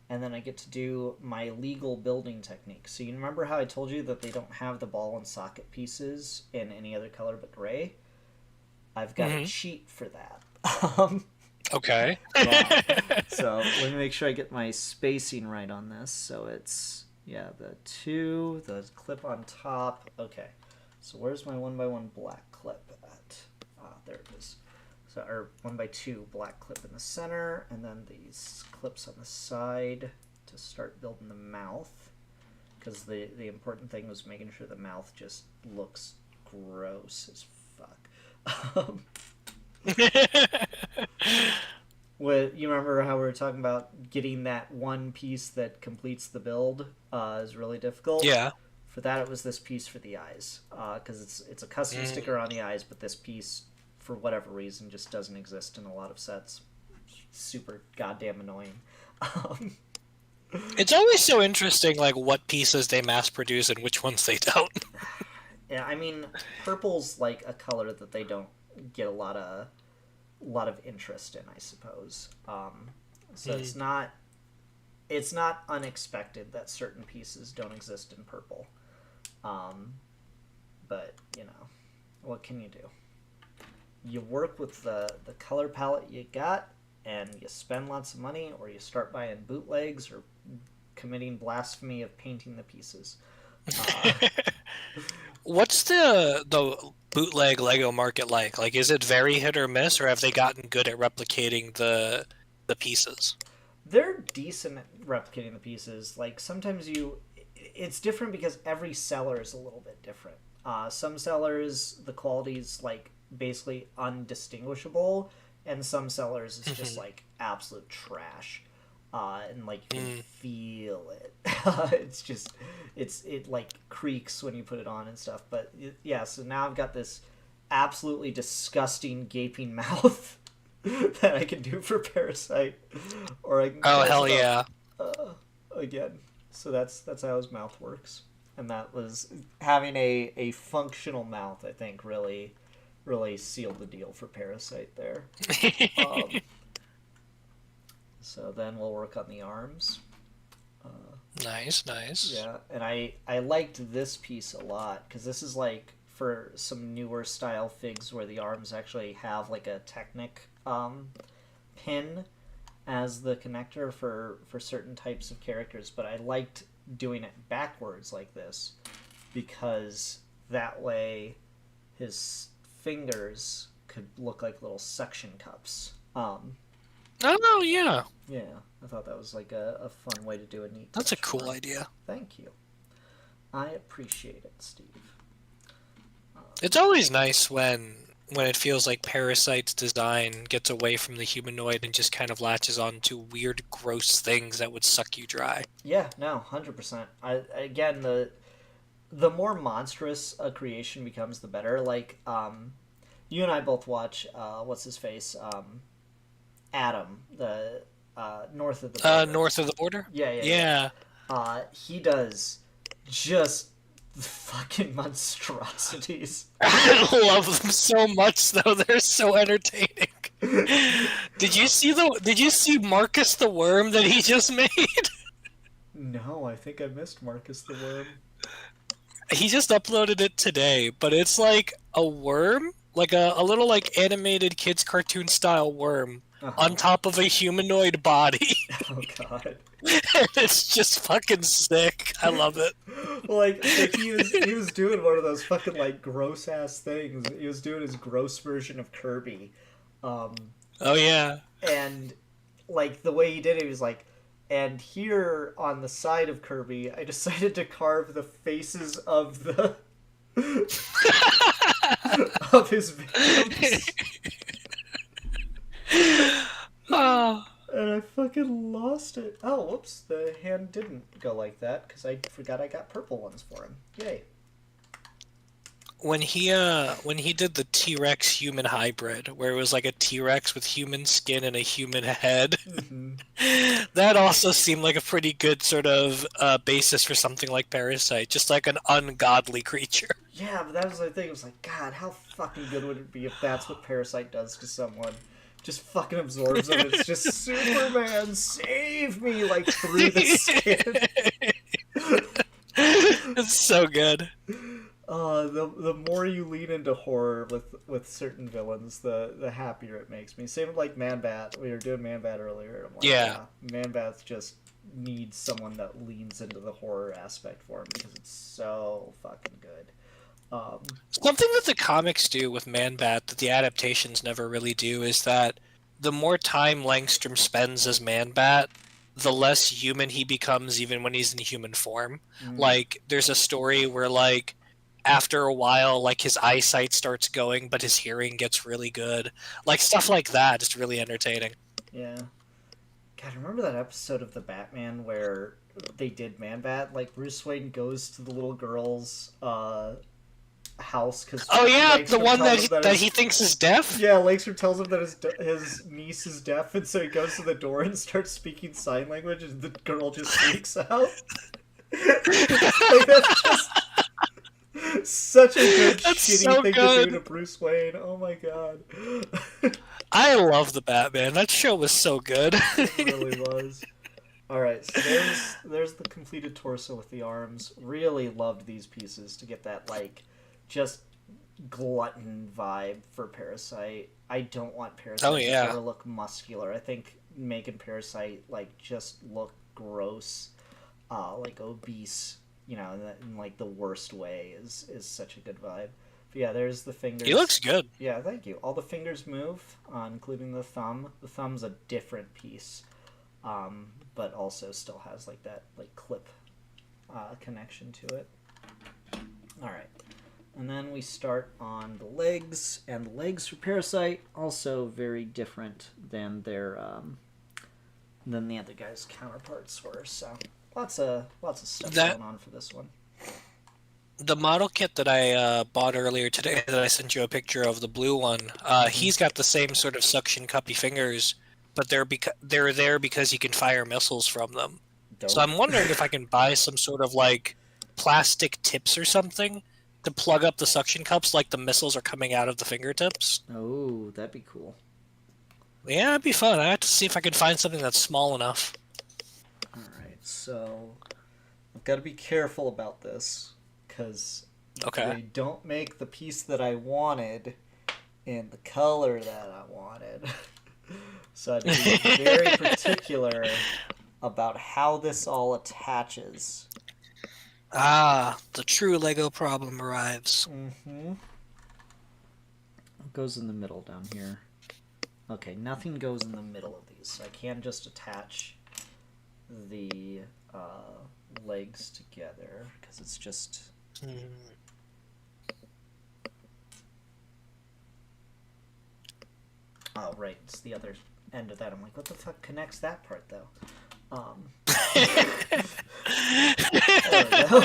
And then I get to do my legal building technique. So you remember how I told you that they don't have the ball and socket pieces in any other color but gray? I've got a cheat for that. Okay. So let me make sure I get my spacing right on this. So it's... Yeah, the clip on top. Okay, so where's my 1x1 black clip at? There it is. So, or 1x2 black clip in the center, and then these clips on the side to start building the mouth. because the important thing was making sure the mouth just looks gross as fuck. You remember how we were talking about getting that one piece that completes the build is really difficult? Yeah. For that, it was this piece for the eyes, because it's a custom sticker on the eyes, but this piece, for whatever reason, just doesn't exist in a lot of sets. Super goddamn annoying. It's always so interesting, like, what pieces they mass produce and which ones they don't. Yeah, I mean, purple's like a color that they don't get a lot of interest in, I suppose. So it's not unexpected that certain pieces don't exist in purple. But you know, what can you do? You work with the color palette you got, and you spend lots of money, or you start buying bootlegs or committing blasphemy of painting the pieces. What's the bootleg Lego market like? Like, is it very hit or miss, or have they gotten good at replicating the pieces? They're decent at replicating the pieces. Like, sometimes it's different because every seller is a little bit different. Some sellers, the quality's like basically undistinguishable, and some sellers is just like absolute trash. And like you can feel it. It like creaks when you put it on and stuff. But yeah, so now I've got this absolutely disgusting gaping mouth that I can do for Parasite, or I can hell yeah, again. So that's how his mouth works, and that was having a functional mouth. I think really sealed the deal for Parasite there. So then we'll work on the arms. Nice. Yeah, and I liked this piece a lot, because this is like for some newer style figs where the arms actually have like a Technic pin as the connector for certain types of characters, but I liked doing it backwards like this, because that way his fingers could look like little suction cups. Oh yeah. Yeah, I thought that was like a fun way to do a neat. That's a cool idea. Thank you. I appreciate it, Steve. It's always nice when it feels like Parasite's design gets away from the humanoid and just kind of latches on to weird, gross things that would suck you dry. Yeah, no, 100%. Again, the more monstrous a creation becomes, the better. Like, you and I both watch what's his face, Adam, the north of the border. North of the border? Yeah. He does just fucking monstrosities. I love them so much, though. They're so entertaining. Did you see Marcus the Worm that he just made? No, I think I missed Marcus the Worm. He just uploaded it today, but it's like a worm, like a little like animated kids cartoon style worm on top of a humanoid body. Oh god. And it's just fucking sick. I love it. Like he was doing one of those fucking like gross ass things. He was doing his gross version of Kirby. Oh yeah. And like the way he did it, he was like, and here on the side of Kirby, I decided to carve the faces of the of his victims. Oh. And I fucking lost it. Oh, whoops! The hand didn't go like that because I forgot I got purple ones for him. Yay! When he did the T-Rex human hybrid, where it was like a T-Rex with human skin and a human head, that also seemed like a pretty good sort of basis for something like Parasite, just like an ungodly creature. Yeah, but that was the thing. It was like, God, how fucking good would it be if that's what Parasite does to someone? Just fucking absorbs them. It's just Superman, save me, like through the skin. It's so good. The more you lean into horror with certain villains, the happier it makes me. Same with like Man-Bat. We were doing Man-Bat earlier. I'm like, yeah. Man-Bat just needs someone that leans into the horror aspect for him because it's so fucking good. Something that the comics do with Man-Bat that the adaptations never really do is that the more time Langstrom spends as Man-Bat, the less human he becomes even when he's in human form. Mm. Like, there's a story where, like, after a while, like, his eyesight starts going, but his hearing gets really good. Like, stuff like that. It's really entertaining. Yeah. God, remember that episode of the Batman where they did Man Bat? Like Bruce Wayne goes to the little girl's house because Oh yeah, the one that he thinks is deaf. Yeah, Lakeshore tells him that his niece is deaf, and so he goes to the door and starts speaking sign language, and the girl just freaks out. Like, that's just such a good shitty thing to do to Bruce Wayne. Oh my god. I love the Batman. That show was so good. It really was. Alright, so there's the completed torso with the arms. Really loved these pieces to get that, like, just glutton vibe for Parasite. I don't want Parasite to ever look muscular. I think making Parasite, like, just look gross, like obese, you know, in like the worst way is such a good vibe. But yeah, there's the fingers. He looks good. Yeah, thank you. All the fingers move, including the thumb. The thumb's a different piece, but also still has like that like clip connection to it. All right. And then we start on the legs, and the legs for Parasite also very different than their than the other guys' counterparts were. So lots of stuff going on for this one. The model kit that I bought earlier today, that I sent you a picture of, the blue one, he's got the same sort of suction cuppy fingers, but they're there because he can fire missiles from them. Dope. So I'm wondering if I can buy some sort of like plastic tips or something to plug up the suction cups like the missiles are coming out of the fingertips. Oh, that'd be cool. Yeah, it'd be fun. I have to see if I can find something that's small enough. Alright, so I've got to be careful about this, because they don't make the piece that I wanted in the color that I wanted. So I have to be very particular about how this all attaches. Ah, the true Lego problem arrives. Mm-hmm. What goes in the middle down here? Okay, nothing goes in the middle of these, so I can just attach the legs together, because it's just... Oh, right, it's the other end of that. I'm like, what the fuck connects that part, though? There we go.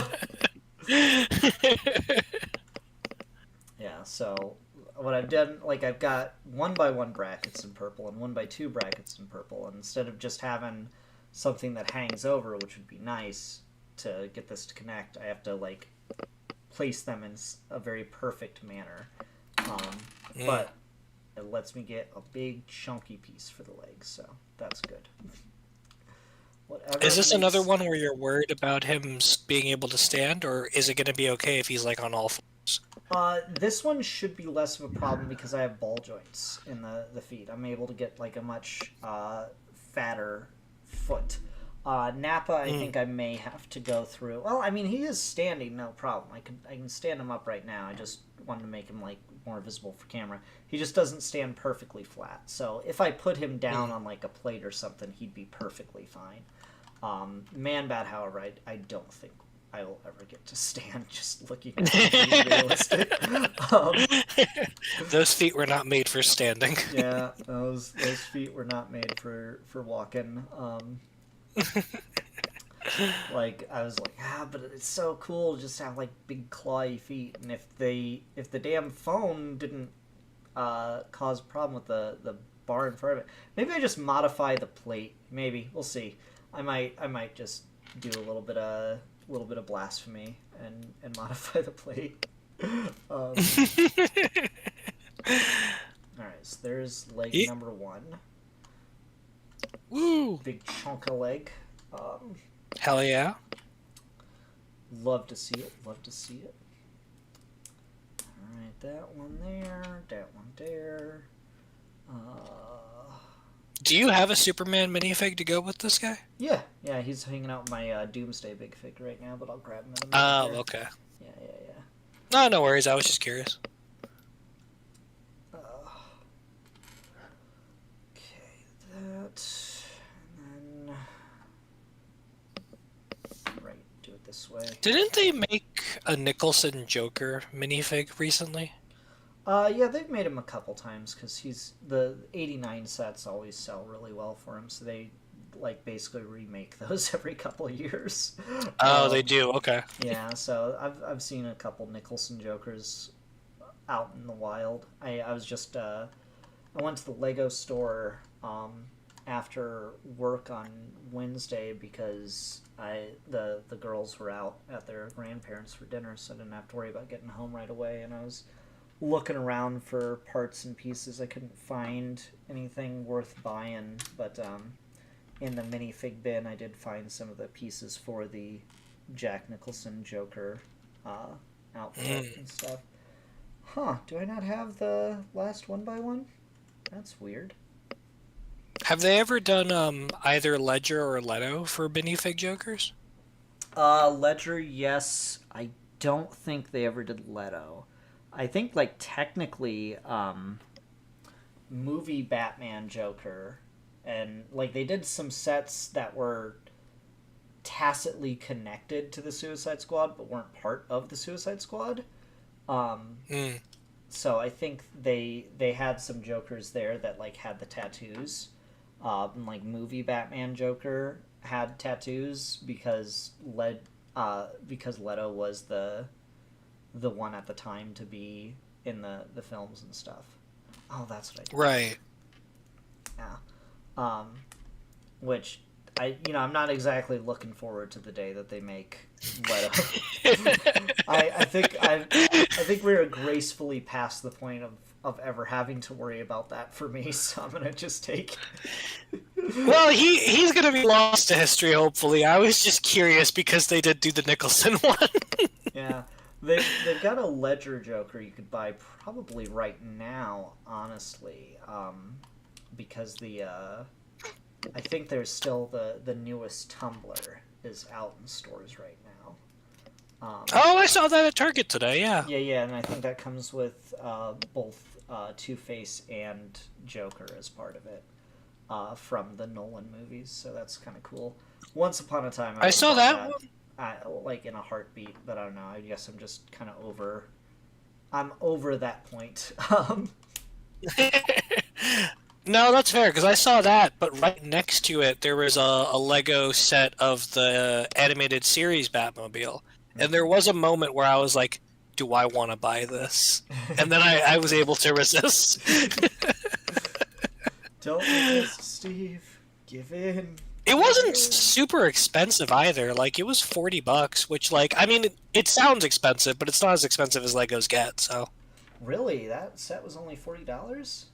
Yeah, so what I've done, like, I've got 1x1 brackets in purple and 1x2 brackets in purple, and instead of just having something that hangs over, which would be nice to get this to connect, I have to, like, place them in a very perfect manner. But it lets me get a big chunky piece for the legs, so that's good. Is this another one where you're worried about him being able to stand, or is it going to be okay if he's like on all fours? This one should be less of a problem because I have ball joints in the feet. I'm able to get like a much fatter foot. Nappa, I think I may have to go through. Well, I mean, he is standing, no problem. I can stand him up right now. I just wanted to make him like more visible for camera. He just doesn't stand perfectly flat. So if I put him down on like a plate or something, he'd be perfectly fine. Man-Bat, however, I don't think I will ever get to stand just looking at it realistic. Those feet were not made for standing. Yeah, those feet were not made for walking. Like, I was like, but it's so cool to just have like big clawy feet, and if the damn phone didn't cause a problem with the bar in front of it, maybe I just modify the plate. Maybe we'll see. I might just do a little bit of blasphemy and modify the plate. All right, so there's leg number 1. Woo! Big chunk of leg. Hell yeah! Love to see it. Love to see it. All right, that one there. That one there. Do you have a Superman minifig to go with this guy? Yeah, he's hanging out with my Doomsday big fig right now, but I'll grab him in a minute. Oh, okay. Yeah. No worries. I was just curious. Okay, that, and then this way. Didn't they make a Nicholson Joker minifig recently? Yeah, they've made him a couple times because the '89 sets always sell really well for him, so they like basically remake those every couple of years. Oh, they do. Okay. Yeah, so I've seen a couple Nicholson Jokers out in the wild. I was just I went to the Lego store after work on Wednesday because the girls were out at their grandparents for dinner, so I didn't have to worry about getting home right away. And I was looking around for parts and pieces. I couldn't find anything worth buying, but in the minifig bin, I did find some of the pieces for the Jack Nicholson Joker outfit and stuff. Huh, do I not have the last 1x1? That's weird. Have they ever done either Ledger or Leto for minifig Jokers? Ledger, yes. I don't think they ever did Leto. I think, like, technically, movie Batman Joker, and, like, they did some sets that were tacitly connected to the Suicide Squad, but weren't part of the Suicide Squad. So I think they had some Jokers there that, like, had the tattoos. And, like, movie Batman Joker had tattoos because Leto was the one at the time to be in the films and stuff. Oh, that's what I did. Right. Yeah. Which I'm not exactly looking forward to the day that they make Leto. I think we're gracefully past the point of ever having to worry about that for me, so I'm gonna just take. Well, he's gonna be lost to history, hopefully. I was just curious because they did do the Nicholson one. Yeah. They've got a Ledger Joker you could buy probably right now, honestly, because I think there's still the newest Tumbler is out in stores right now. Oh, I saw that at Target today. Yeah. Yeah, and I think that comes with both Two-Face and Joker as part of it from the Nolan movies, so that's kind of cool. Once upon a time, I saw that one. Like in a heartbeat, but I don't know. I guess I'm just kind of over. I'm over that point. No, that's fair because I saw that, but right next to it there was a Lego set of the animated series Batmobile, and there was a moment where I was like, "Do I want to buy this?" And then I was able to resist. Don't resist, Steve. Give in. It wasn't super expensive either. Like, it was $40, which, like, I mean, it sounds expensive, but it's not as expensive as Legos get, so. Really? That set was only $40?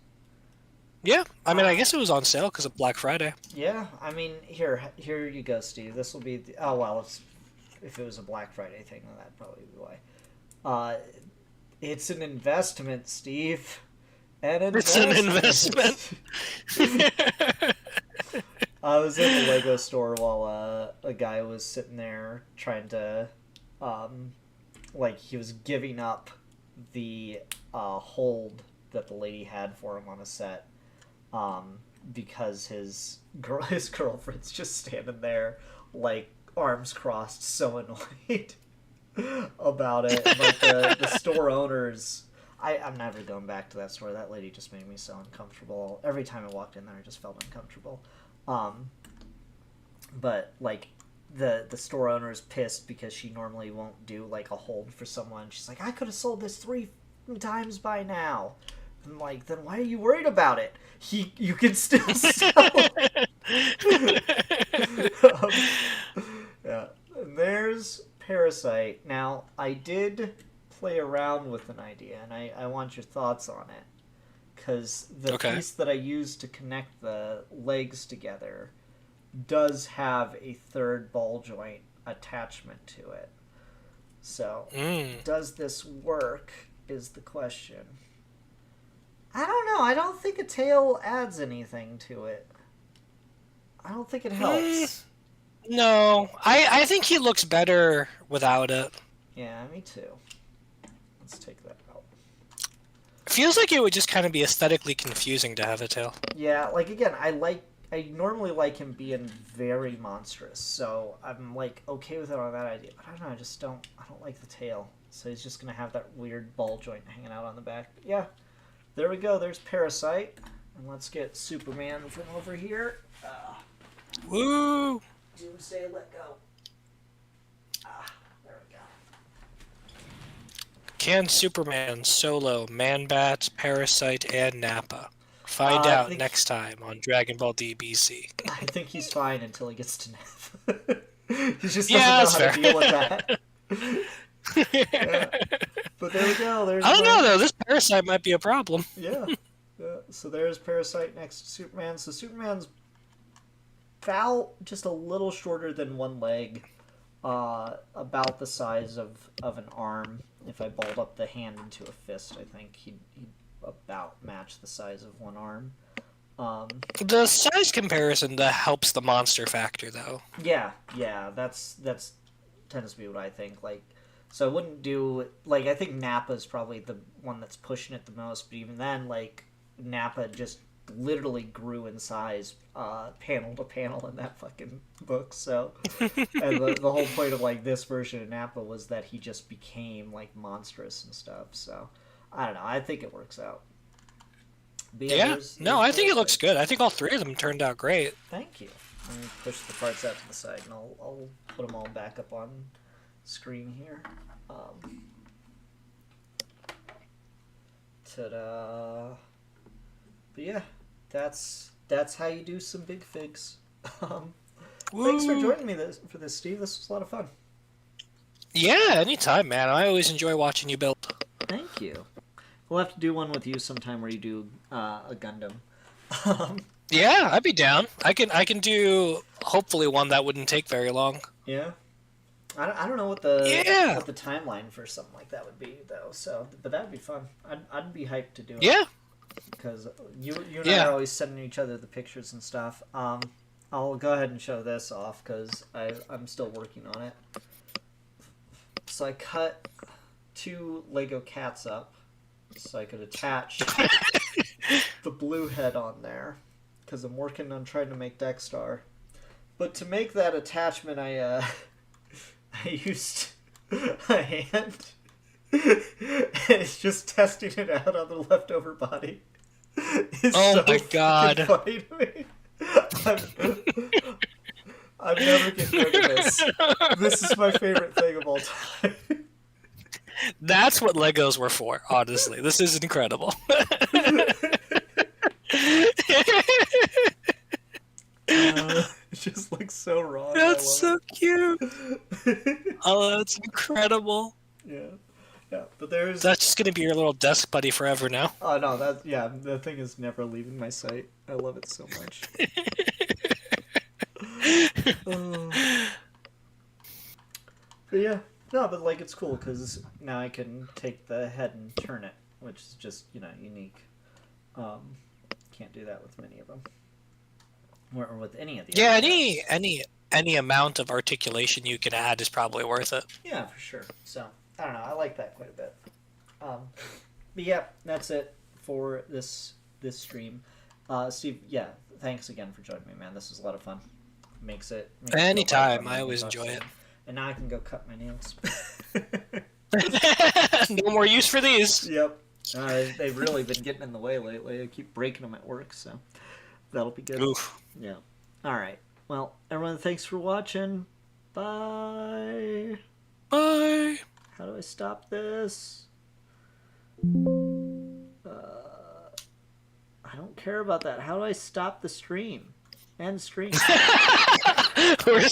Yeah, I mean, I guess it was on sale because of Black Friday. Yeah, I mean, here you go, Steve. This will be oh well, if it was a Black Friday thing, then that'd probably be why. It's an investment, Steve. It's an investment. I was in the Lego store while a guy was sitting there trying to, like, he was giving up the hold that the lady had for him on a set, because his girlfriend's just standing there, like, arms crossed, so annoyed about it. Like, the store owners. I'm never going back to that store. That lady just made me so uncomfortable. Every time I walked in there, I just felt uncomfortable. But, like, the store owner is pissed because she normally won't do, like, a hold for someone. She's like, I could have sold this 3 times by now. I'm like, then why are you worried about it? You can still sell it. Yeah. And there's Parasite. Now, I did play around with an idea, and I want your thoughts on it. Because the piece that I used to connect the legs together does have a third ball joint attachment to it. So, does this work is the question. I don't know. I don't think a tail adds anything to it. I don't think it helps. No. I think he looks better without it. Yeah, me too. Let's take that out. Feels like it would just kind of be aesthetically confusing to have a tail. Yeah, like, again, I I normally like him being very monstrous, so I'm like okay with it on that idea. But I don't know, I don't like the tail. So he's just gonna have that weird ball joint hanging out on the back. But yeah, there we go. There's Parasite, and let's get Superman from over here. Woo! Doomsday, let go. There we go. Can Superman solo Man-Bat, Parasite, and Nappa? Find out next time on Dragon Ball DBC. I think he's fine until he gets to Nappa. He just doesn't Yeah, know that's how fair. to deal with that. Yeah. But there we go. There's I don't know though. This Parasite might be a problem. Yeah. So there's Parasite next to Superman. So Superman's about just a little shorter than one leg, about the size of an arm. If I balled up the hand into a fist, I think he'd about match the size of one arm. The size comparison that helps the monster factor, though. Yeah, that's tends to be what I think. Like, so I wouldn't do like I think Nappa's probably the one that's pushing it the most, but even then, like Nappa just literally grew in size, panel to panel in that fucking book. So, and the whole point of like this version of Nappa was that he just became like monstrous and stuff. So, I don't know. I think it works out. But Yeah. No, I think it Parasite. looks good. I think all three of them turned out great. Thank you. Let me push the parts out to the side, and I'll put them all back up on screen here. Ta-da! But yeah, that's how you do some big figs. Thanks for joining me for this, Steve. This was a lot of fun. Yeah, anytime, man. I always enjoy watching you build. Thank you. We'll have to do one with you sometime where you do a Gundam. Yeah, I'd be down. I can do hopefully one that wouldn't take very long. Yeah. I don't know what the timeline for something like that would be though. So, but that would be fun. I'd be hyped to do it. Yeah. Because you and I are always sending each other the pictures and stuff. I'll go ahead and show this off because I'm still working on it. So I cut 2 Lego cats up so I could attach the blue head on there because I'm working on trying to make Dexstar. But to make that attachment, I used a hand. And it's just testing it out on the leftover body. It's Oh my God. Funny to me. I'm never getting rid of this. This is my favorite thing of all time. That's what Legos were for, honestly. This is incredible. It just looks so wrong. That's so cute. Oh, that's incredible. Yeah. But there's. That's just gonna be your little desk buddy forever now. Oh no, the thing is never leaving my sight. I love it so much. But yeah, no, but like it's cool because now I can take the head and turn it, which is just unique. Can't do that with many of them, or with any of the. Yeah, other guys. any amount of articulation you can add is probably worth it. Yeah, for sure. So I don't know. I like that quite a bit. But yeah, that's it for this stream. Steve, yeah, thanks again for joining me, man. This was a lot of fun. Makes it Anytime. I always enjoy it. And now I can go cut my nails. No more use for these. Yep. They've really been getting in the way lately. I keep breaking them at work, so that'll be good. Oof. Yeah. All right. Well, everyone, thanks for watching. Bye. Bye. How do I stop this? I don't care about that. How do I stop the stream? End stream. We're